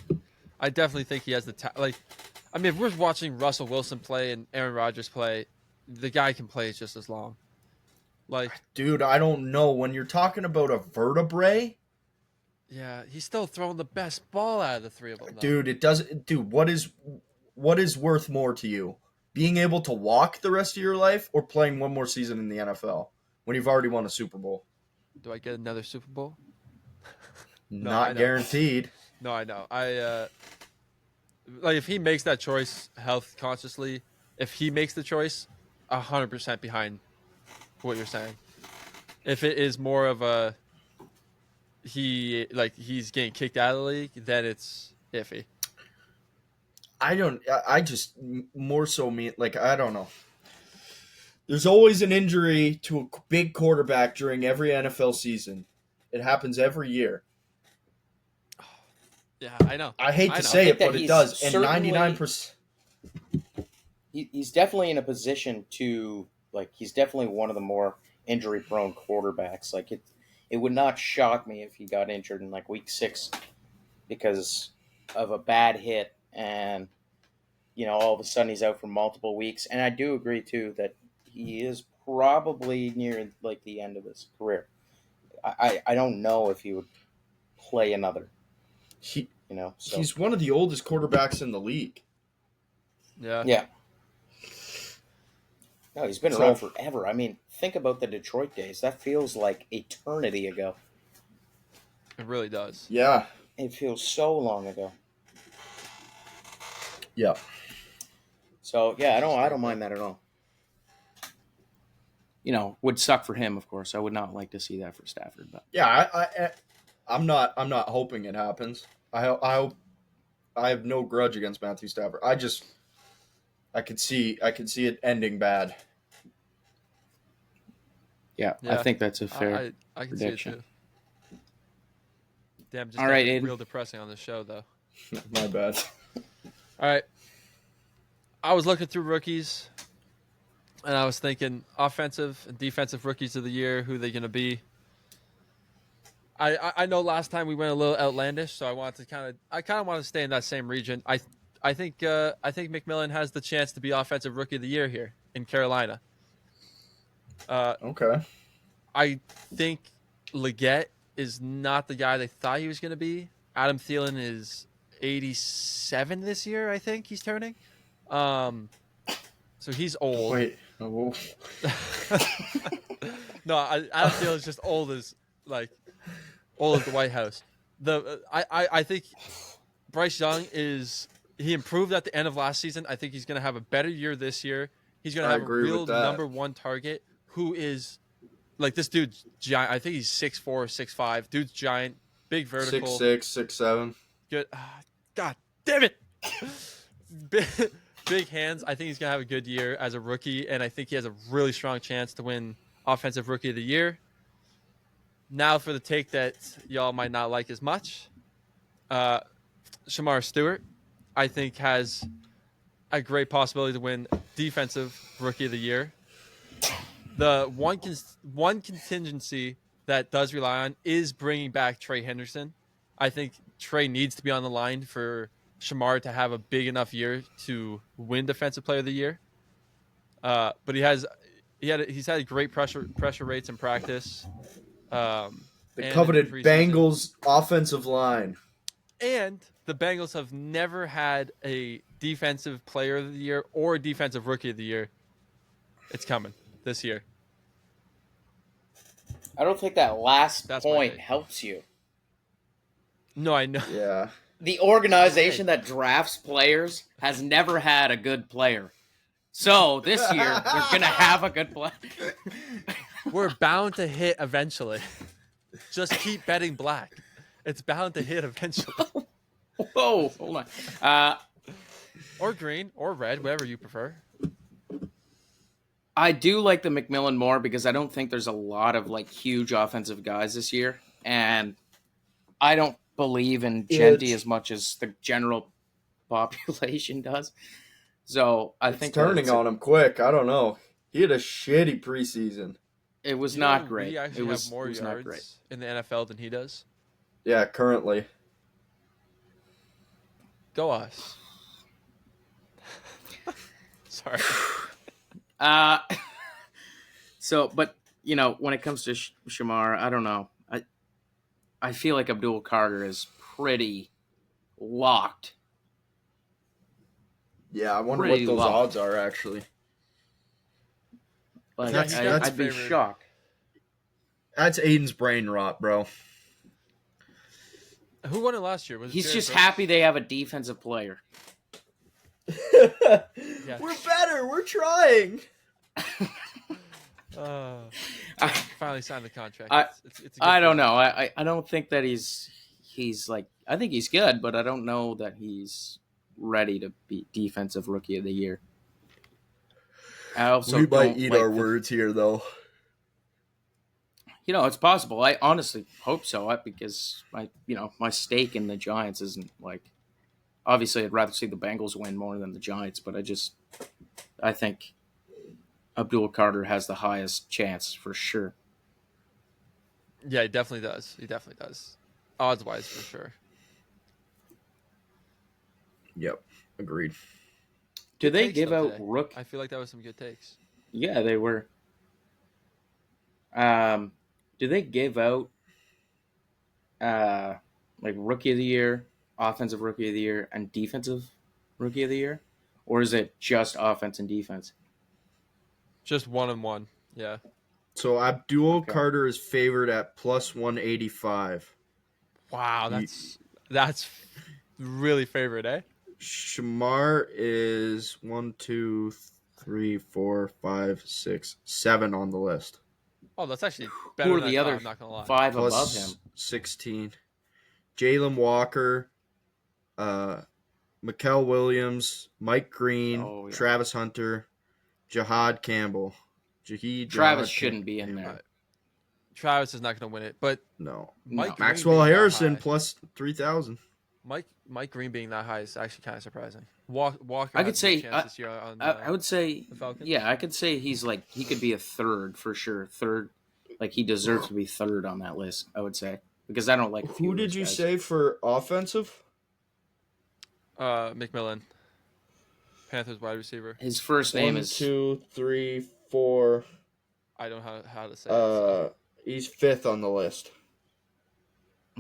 I definitely think he has the if we're watching Russell Wilson play and Aaron Rodgers play, the guy can play just as long. Dude, I don't know. When you're talking about a vertebrae, yeah, he's still throwing the best ball out of the three of them. Though. Dude, it doesn't. Dude, what is worth more to you? Being able to walk the rest of your life, or playing one more season in the NFL when you've already won a Super Bowl? Do I get another Super Bowl? Not guaranteed. No, I know. If he makes that choice health consciously, if he makes the choice, 100% behind what you're saying. If it is more of a he's getting kicked out of the league, then it's iffy. I just more so mean I don't know. There's always an injury to a big quarterback during every NFL season. It happens every year. Yeah, I know. I hate to say it, but it does. And 99%. He's definitely in a position to he's definitely one of the more injury-prone quarterbacks. It would not shock me if he got injured in week 6 because of a bad hit, and all of a sudden he's out for multiple weeks. And I do agree too that he is probably near like the end of his career. I don't know if he would play another. He So he's one of the oldest quarterbacks in the league. Yeah. yeah. No, he's been So- around forever. I mean, think about the Detroit days. That feels like eternity ago. It really does. Yeah. It feels so long ago. Yeah. So yeah, I don't mind that at all. Would suck for him, of course. I would not like to see that for Stafford, but Yeah, I'm not hoping it happens. I hope I have no grudge against Matthew Stafford. I could see it ending bad. yeah. I think that's a fair. I can prediction. see it too. Damn, just All got right, Aiden. real depressing on the show though. My bad. All right. I was looking through rookies, and I was thinking offensive and defensive rookies of the year, who they're going to be. I know last time we went a little outlandish, so I want to stay in that same region. I think McMillan has the chance to be offensive rookie of the year here in Carolina. Okay. I think Leggett is not the guy they thought he was going to be. Adam Thielen is 87 this year, I think he's turning. So he's old. Wait. Oh. No, Adam Thielen is just old as the White House. I think Bryce Young he improved at the end of last season. I think he's going to have a better year this year. He's going to have a real number one target who is like this dude's giant. I think he's 6'4", 6'5". Dude's giant, big vertical. 6'6", 6'7". Good. God damn it. Big hands. I think he's going to have a good year as a rookie, and I think he has a really strong chance to win Offensive Rookie of the Year. Now for the take that y'all might not like as much. Shamar Stewart, I think, has a great possibility to win Defensive Rookie of the Year. The one contingency that does rely on is bringing back Trey Henderson. I think Trey needs to be on the line for Shamar to have a big enough year to win Defensive Player of the Year. But he's had great pressure rates in practice. The coveted Bengals offensive line. And the Bengals have never had a Defensive Player of the Year or Defensive Rookie of the Year. It's coming this year. I don't think that last That's point helps you. No, I know. Yeah. The organization that drafts players has never had a good player. So this year, we're going to have a good player. We're bound to hit eventually. Just keep betting black. It's bound to hit eventually. Whoa, hold on. Or green, or red, whatever you prefer. I do like the McMillan more because I don't think there's a lot of huge offensive guys this year. And I don't believe in Genty as much as the general population does. So I think turning on him quick. I don't know. He had a shitty preseason. It was not great. He actually have more yards in the NFL than he does. Yeah, currently. Go us. Sorry. But when it comes to Shamar, I don't know. I feel like Abdul Carter is pretty locked. Yeah, I wonder what those odds are actually. I'd be shocked. That's Aiden's brain rot, bro. Who won it last year? He's just happy they have a defensive player. Yeah. We're better. We're trying. Finally signed the contract. I don't know. I don't think that he's I think he's good, but I don't know that he's ready to be Defensive Rookie of the Year. We might eat our words here, though. It's possible. I honestly hope so, because my stake in the Giants isn't obviously I'd rather see the Bengals win more than the Giants, but I think Abdul Carter has the highest chance for sure. Yeah, he definitely does. Odds-wise, for sure. Yep, agreed. Do they give out rook? I feel like that was some good takes. Yeah, they were. Do they give out uh, like rookie of the year, offensive rookie of the year, and defensive rookie of the year, or is it just offense and defense? Just 1-1. Yeah. So Abdul Okay. Carter is favored at plus 185. Wow, Ye- that's really favorite, eh? Shamar is 1, 2, 3, 4, 5, 6, 7 on the list. Oh, that's actually Who better are than I the thought. other I'm not gonna lie. five above Plus him? 16. Jalen Walker, Mikael Williams, Mike Green, Oh yeah, Travis Hunter, Jahad Campbell. Travis Jahad shouldn't be in Campbell. there. Travis is not gonna win it, but No. Mike No. Green Maxwell being that Harrison high- plus 3,000. Mike Green being that high is actually kind of surprising. Walker I could has a good say chance this year on. I would say the Falcons? yeah, I could say he could be a third for sure. Third, like he deserves to be third on that list. I would say because I don't like. A few Who of did those you guys. say for offensive? McMillan, Panthers wide receiver. His first name 1, is 2, 3, 4. I don't know how to say it. So. He's 5th on the list.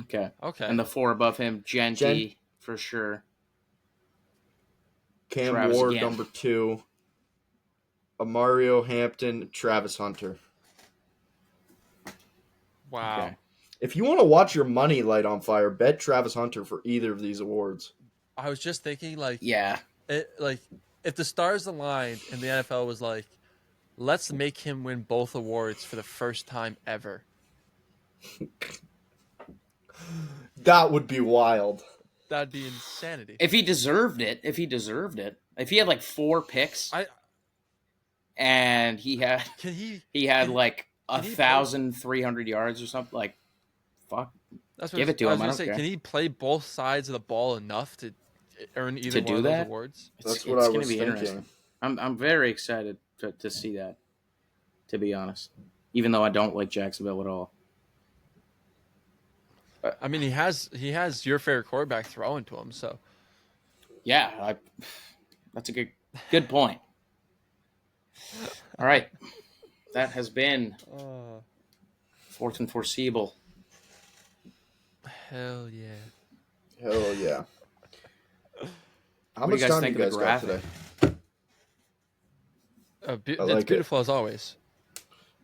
okay, Okay. and the four above him, Genty Gen- for sure. Cam Travis Ward, again. number 2. Amario Hampton, Travis Hunter. Wow. Okay. If you want to watch your money light on fire, bet Travis Hunter for either of these awards. I was just thinking Yeah, if the stars aligned and the NFL was like, let's make him win both awards for the first time ever. That would be wild. That'd be insanity. if he deserved it, if he had like 4 picks, I and he had can he like can he 1,300 yards or something, like fuck. That's what Give it to I was him, I gonna don't say. care. Can he play both sides of the ball enough to earn either To one do of those that? awards? That's what I gonna was be thinking. interesting. I'm very excited to see that. To be honest, even though I don't like Jacksonville at all. I mean, he has your favorite quarterback throwing to him, so Yeah, that's a good point. All right, that has been Fourth and Foreseeable. hell yeah. Hell yeah. How What do much you guys time think you of guys the got graphic? today? It's like it. beautiful as always.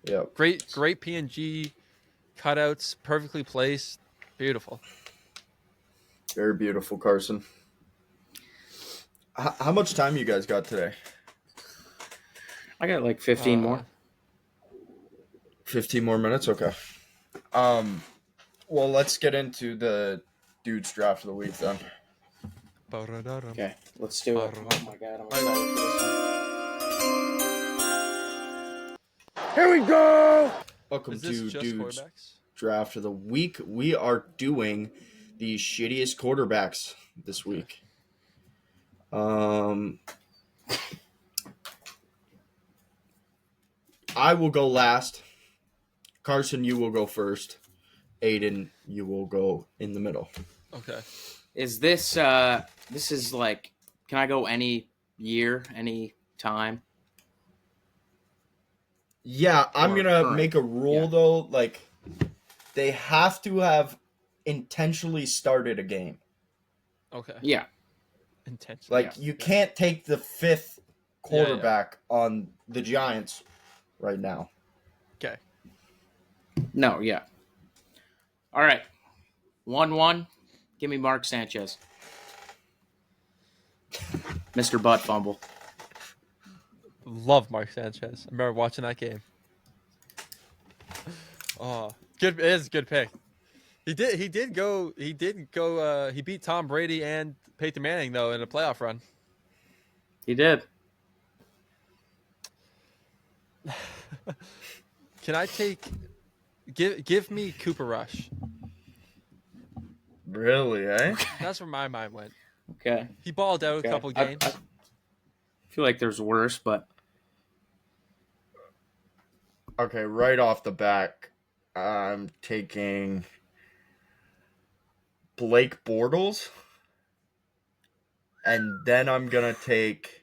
Yep. Great PNG cutouts, perfectly placed, beautiful. Very beautiful, Carson. How much time you guys got today? I got like 15 more. 15 more minutes? Okay. Well, let's get into the dude's draft of the week then. Okay, let's do it. Oh my god, I'm excited for this one. Here we go! Welcome Is this to just Dude's quarterbacks? draft of the week. We are doing the shittiest quarterbacks this week. I will go last. Carson, you will go first. Aiden, you will go in the middle. Okay. Is this this is like, can I go any year, any time? Yeah, I'm Or going to current. make a rule, Yeah. though. Like, they have to have intentionally started a game. Okay. Yeah, Intentionally. Like, you can't take the 5th quarterback on the Giants right now. Okay. no, yeah. All right, 1-1. Give me Mark Sanchez, Mr. Butt Fumble. Love Mark Sanchez. I remember watching that game. Oh, good. It is a good pick. He beat Tom Brady and Peyton Manning though in a playoff run. He did. Can I give me Cooper Rush? Really, eh? That's where my mind went. Okay. He balled out Okay. a couple I games. feel like there's worse, but Okay, right off the back, I'm taking Blake Bortles. And then I'm going to take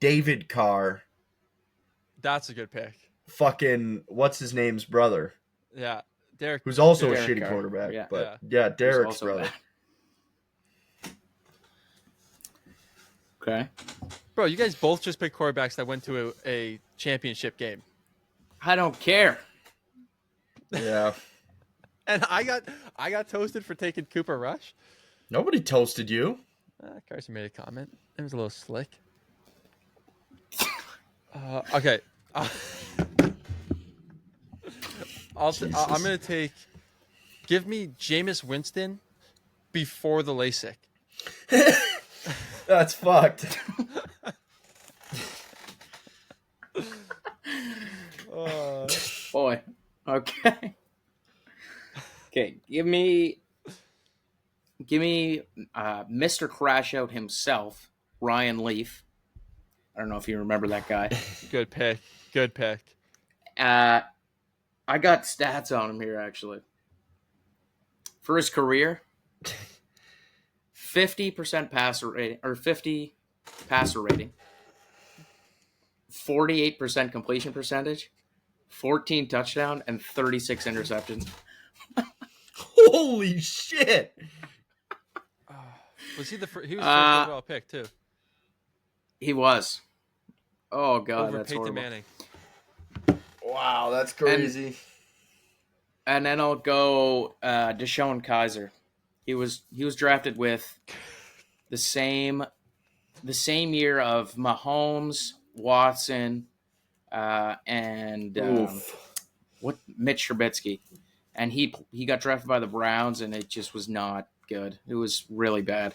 David Carr That's a good pick. fucking what's his name's brother, Yeah, Derek. who's also a Derek shitty Carr. quarterback. Yeah. But yeah, He's Derek's also brother. bad. Okay. Bro, you guys both just picked quarterbacks that went to a championship game. I don't care. Yeah. And I got toasted for taking Cooper Rush. Nobody toasted you. Carson made a comment. It was a little slick. Okay. I'm going to take... Give me Jameis Winston before the LASIK. That's fucked. Boy. Okay. Okay. Give me Mr. Crash Out himself, Ryan Leaf. I don't know if you remember that guy. Good pick. I got stats on him here, actually. For his career, 50% passer rating, or 50 passer rating, 48% completion percentage, 14 touchdown, and 36 interceptions. Holy shit! Was he the first? He was the first overall pick too. He was. Oh god, Over that's Peyton horrible. Manning. Wow, that's crazy. And then I'll go Deshaun Kaiser. He was drafted with the same year of Mahomes, Watson, and Mitch Trubisky, and he got drafted by the Browns, and it just was not good. It was really bad.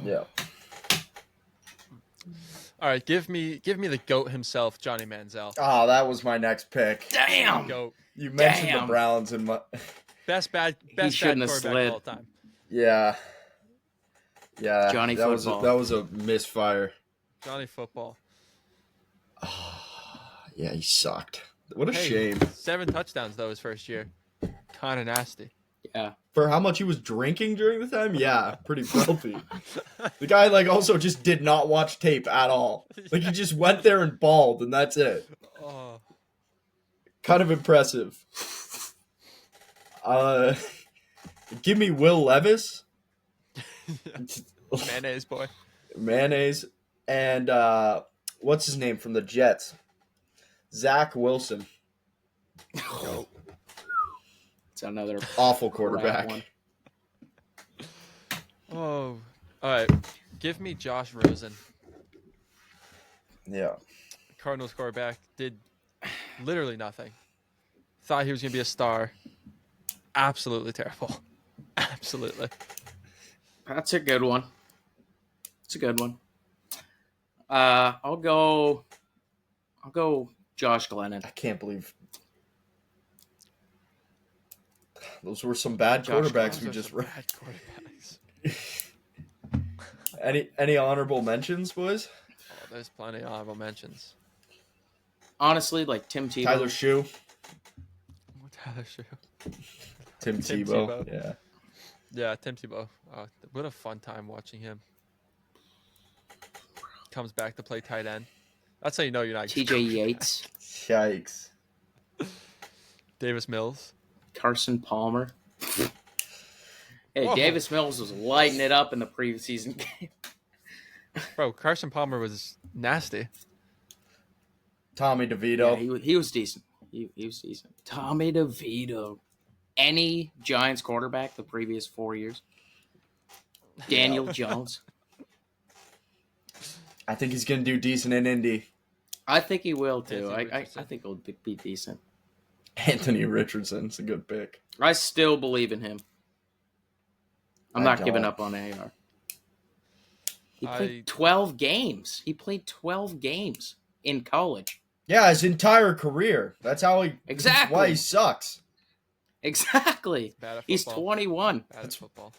Yeah. All right, give me the GOAT himself, Johnny Manziel. Oh, that was my next pick. Damn. GOAT. You mentioned Damn. the Browns and my. Best bad shouldn't have quarterback slid. of all time. Yeah. Yeah. Johnny that Football. that was a misfire. Johnny Football. Yeah, he sucked. What a Hey, shame. 7 touchdowns though his first year. Kind of nasty. Yeah. For how much he was drinking during the time? Yeah, pretty filthy. The guy, also just did not watch tape at all. He just went there and balled, and that's it. Oh, Kind of impressive. Give me Will Levis. mayonnaise boy. Mayonnaise. And what's his name from the Jets? Zach Wilson. It's another Awful crap quarterback. one. Oh, all right. Give me Josh Rosen. Yeah. Cardinals quarterback did literally nothing. Thought he was gonna be a star. Absolutely terrible. Absolutely. That's a good one. It's a good one. I'll go Josh Glennon. I can't believe those were some bad Josh quarterbacks Glennon. we Those are just some read. bad quarterbacks. Any honorable mentions, boys? Oh, there's plenty of honorable mentions. Honestly, like Tim Tebow. Tyler Shue. Tyler Shue. Tim Tim Tebow. Tebow. Yeah. Yeah, Tim Tebow. What a fun time watching him. Comes back to play tight end. That's how you know you're not. TJ Yates. Yikes. Davis Mills. Carson Palmer. Hey, Whoa. Davis Mills was lighting it up in the preseason game. Bro, Carson Palmer was nasty. Tommy Yeah, DeVito. he was decent. He was decent. Tommy DeVito. Any Giants quarterback the previous 4 years. Daniel Jones. I think he's gonna do decent in Indy. I think he will too. Anthony I Richardson. think he'll be decent. Anthony Richardson's a good pick. I still believe in him. I'm I not giving don't. up on AR. He I- played 12 games. He played 12 games in college. Yeah, his entire career. That's how he. Exactly. That's why he sucks. Exactly. Bad at He's football. 21. Bad at football.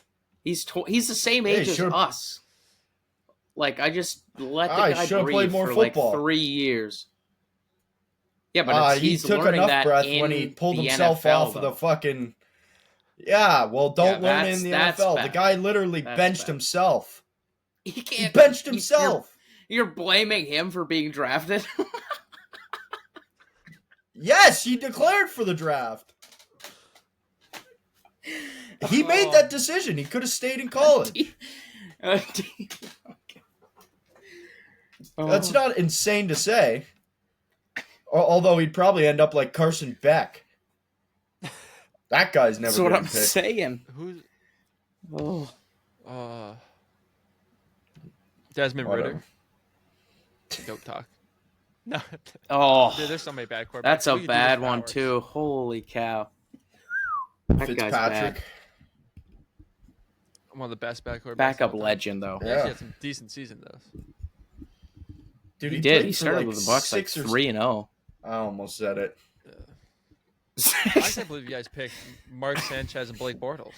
He's the same Hey, age as should've- us. Like, I just let the he guy should've breathe played more for football. like 3 years. Yeah, but He he's took learning enough that breath in when he pulled the himself NFL, off of the though. fucking. Yeah, well, don't Yeah, learn it in the that's NFL. bad. The guy literally That's benched bad. himself. He He can't. benched you're- himself. You're blaming him for being drafted. Yes, he declared for the draft. He made that decision. He could have stayed in college. Okay. That's not insane to say. Although he'd probably end up like Carson Beck. That guy's never That's what getting I'm picked. saying. Who's Oh. Desmond Whatever. Ritter? Goat talk. No. Oh. Dude, there's so many bad quarterbacks. That's a We could do bad this for one, hours. too. Holy cow. That guy's Fitzpatrick. bad. One of the best bad quarterbacks. Backup of all time. legend, though. He Yeah. actually had some decent season, though. Dude, He did. played He for, started like, with the Bucks like 6 or 3-0. I almost said it. I can't believe you guys picked Mark Sanchez and Blake Bortles.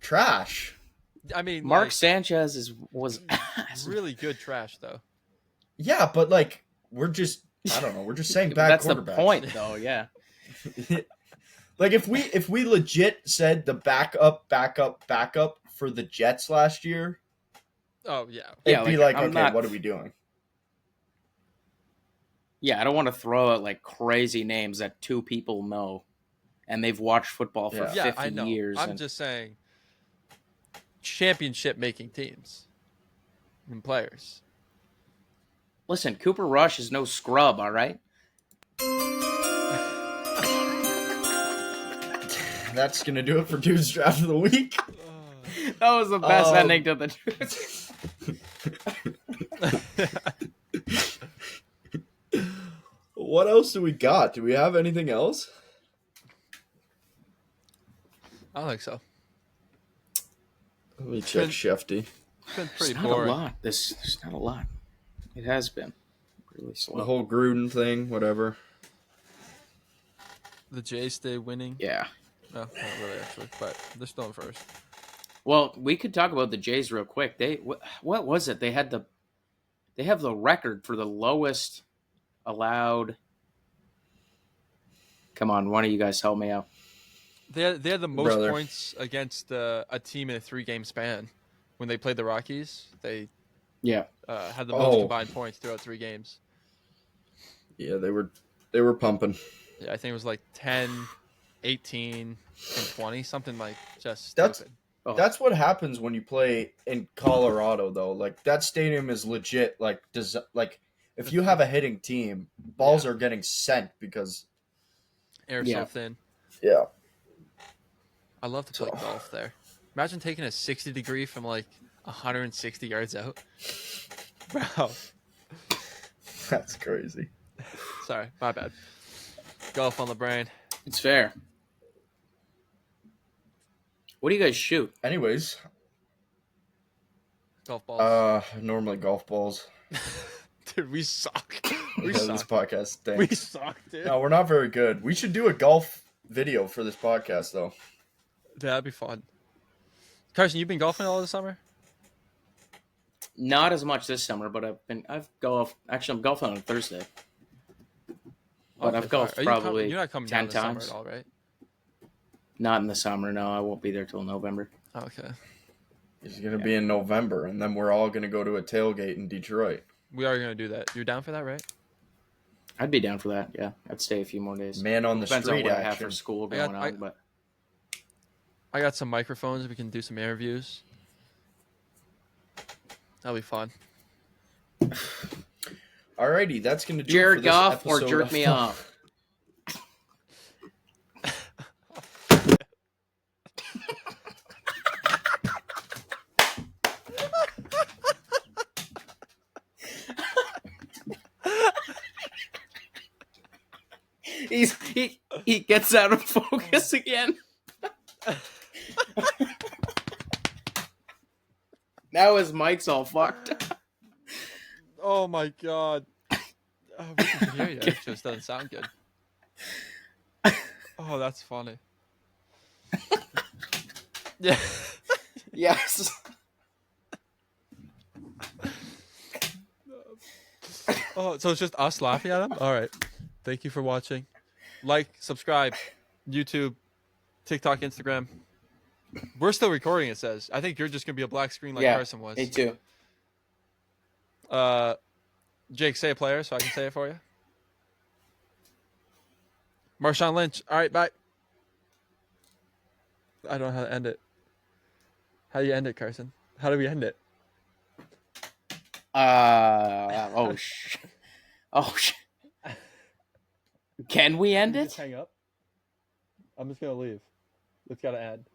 Trash. I mean, Mark like, Sanchez was ass. really good trash, though. Yeah, but like we're just I don't know. We're just saying But bad that's the quarterbacks. point, though. Yeah. Like if we legit said the backup for the Jets last year, Oh, yeah. it'd Yeah, be like, like, I'm okay, not- what are we doing? Yeah, I don't want to throw out like crazy names that two people know, and they've watched football for Yeah. 50 I know. years. I'm and just saying championship-making teams and players. listen, Cooper Rush is no scrub, all right? That's gonna do it for Dude's Draft of the Week. That was the best Um, ending to the truth. What else do we got? Do we have anything else? I don't think so. Let me check Shefty. It's been There's pretty not boring. a lot. There's not a lot. It has been really The slow. whole Gruden thing, whatever. The Jays stay winning. Yeah. No, not really, actually. But they're still in first. Well, we could talk about the Jays real quick. What was it? They have the record for the lowest allowed. Come on, one of you guys help me out. They had the most Brother. points against a team in a 3-game span. When they played the Rockies, they Yeah. had the most Oh. combined points throughout 3 games. Yeah, they were pumping. Yeah, I think it was like 10, 18, and 20, something like just That's- stupid. Oh. That's what happens when you play in Colorado, though. Like that stadium is legit. Like if you have a hitting team, balls are getting sent because Air Yeah. so thin. yeah. I love to play golf there. Imagine taking a 60 degree from like 160 yards out. Bro. That's crazy. Sorry, my bad. Golf on the brain. It's fair. What do you guys shoot? Anyways, Golf balls. normally golf balls. Dude, we suck. We Yeah, this suck. podcast We stinks. suck, dude. No, we're not very good. We should do a golf video for this podcast, though. That'd be fun. Carson, you been golfing all this summer? Not as much this summer, but I've golfed. Actually, I'm golfing on Thursday. But I've golfed Are you probably you're not coming 10 down this times. summer at all, right? Not in the summer. No, I won't be there till November. Okay. It's gonna be in November, and then we're all gonna go to a tailgate in Detroit. We are going to do that. You're down for that, right? I'd be down for that. Yeah, I'd stay a few more days. Man on the Depends on street what I have action. for school I got- going on, but I got some microphones. We can do some interviews. That'll be fun. Alrighty, that's gonna do it for Jared this Goff or episode jerk of- me off. He gets out of focus again. Now his mic's all fucked. Oh my god. We can hear you. It just doesn't sound good. Oh, that's funny. Yeah. Yes. Oh, so it's just us laughing at him? All right. Thank you for watching. Like, subscribe, YouTube, TikTok, Instagram. We're still recording, it says. I think you're just going to be a black screen like Yeah, Carson was. Me too. Jake, say a player so I can say it for you. Marshawn Lynch. All right, bye. I don't know how to end it. How do you end it, Carson? How do we end it? Oh Can we end Just it? hang up. I'm just gonna leave. It's gotta end.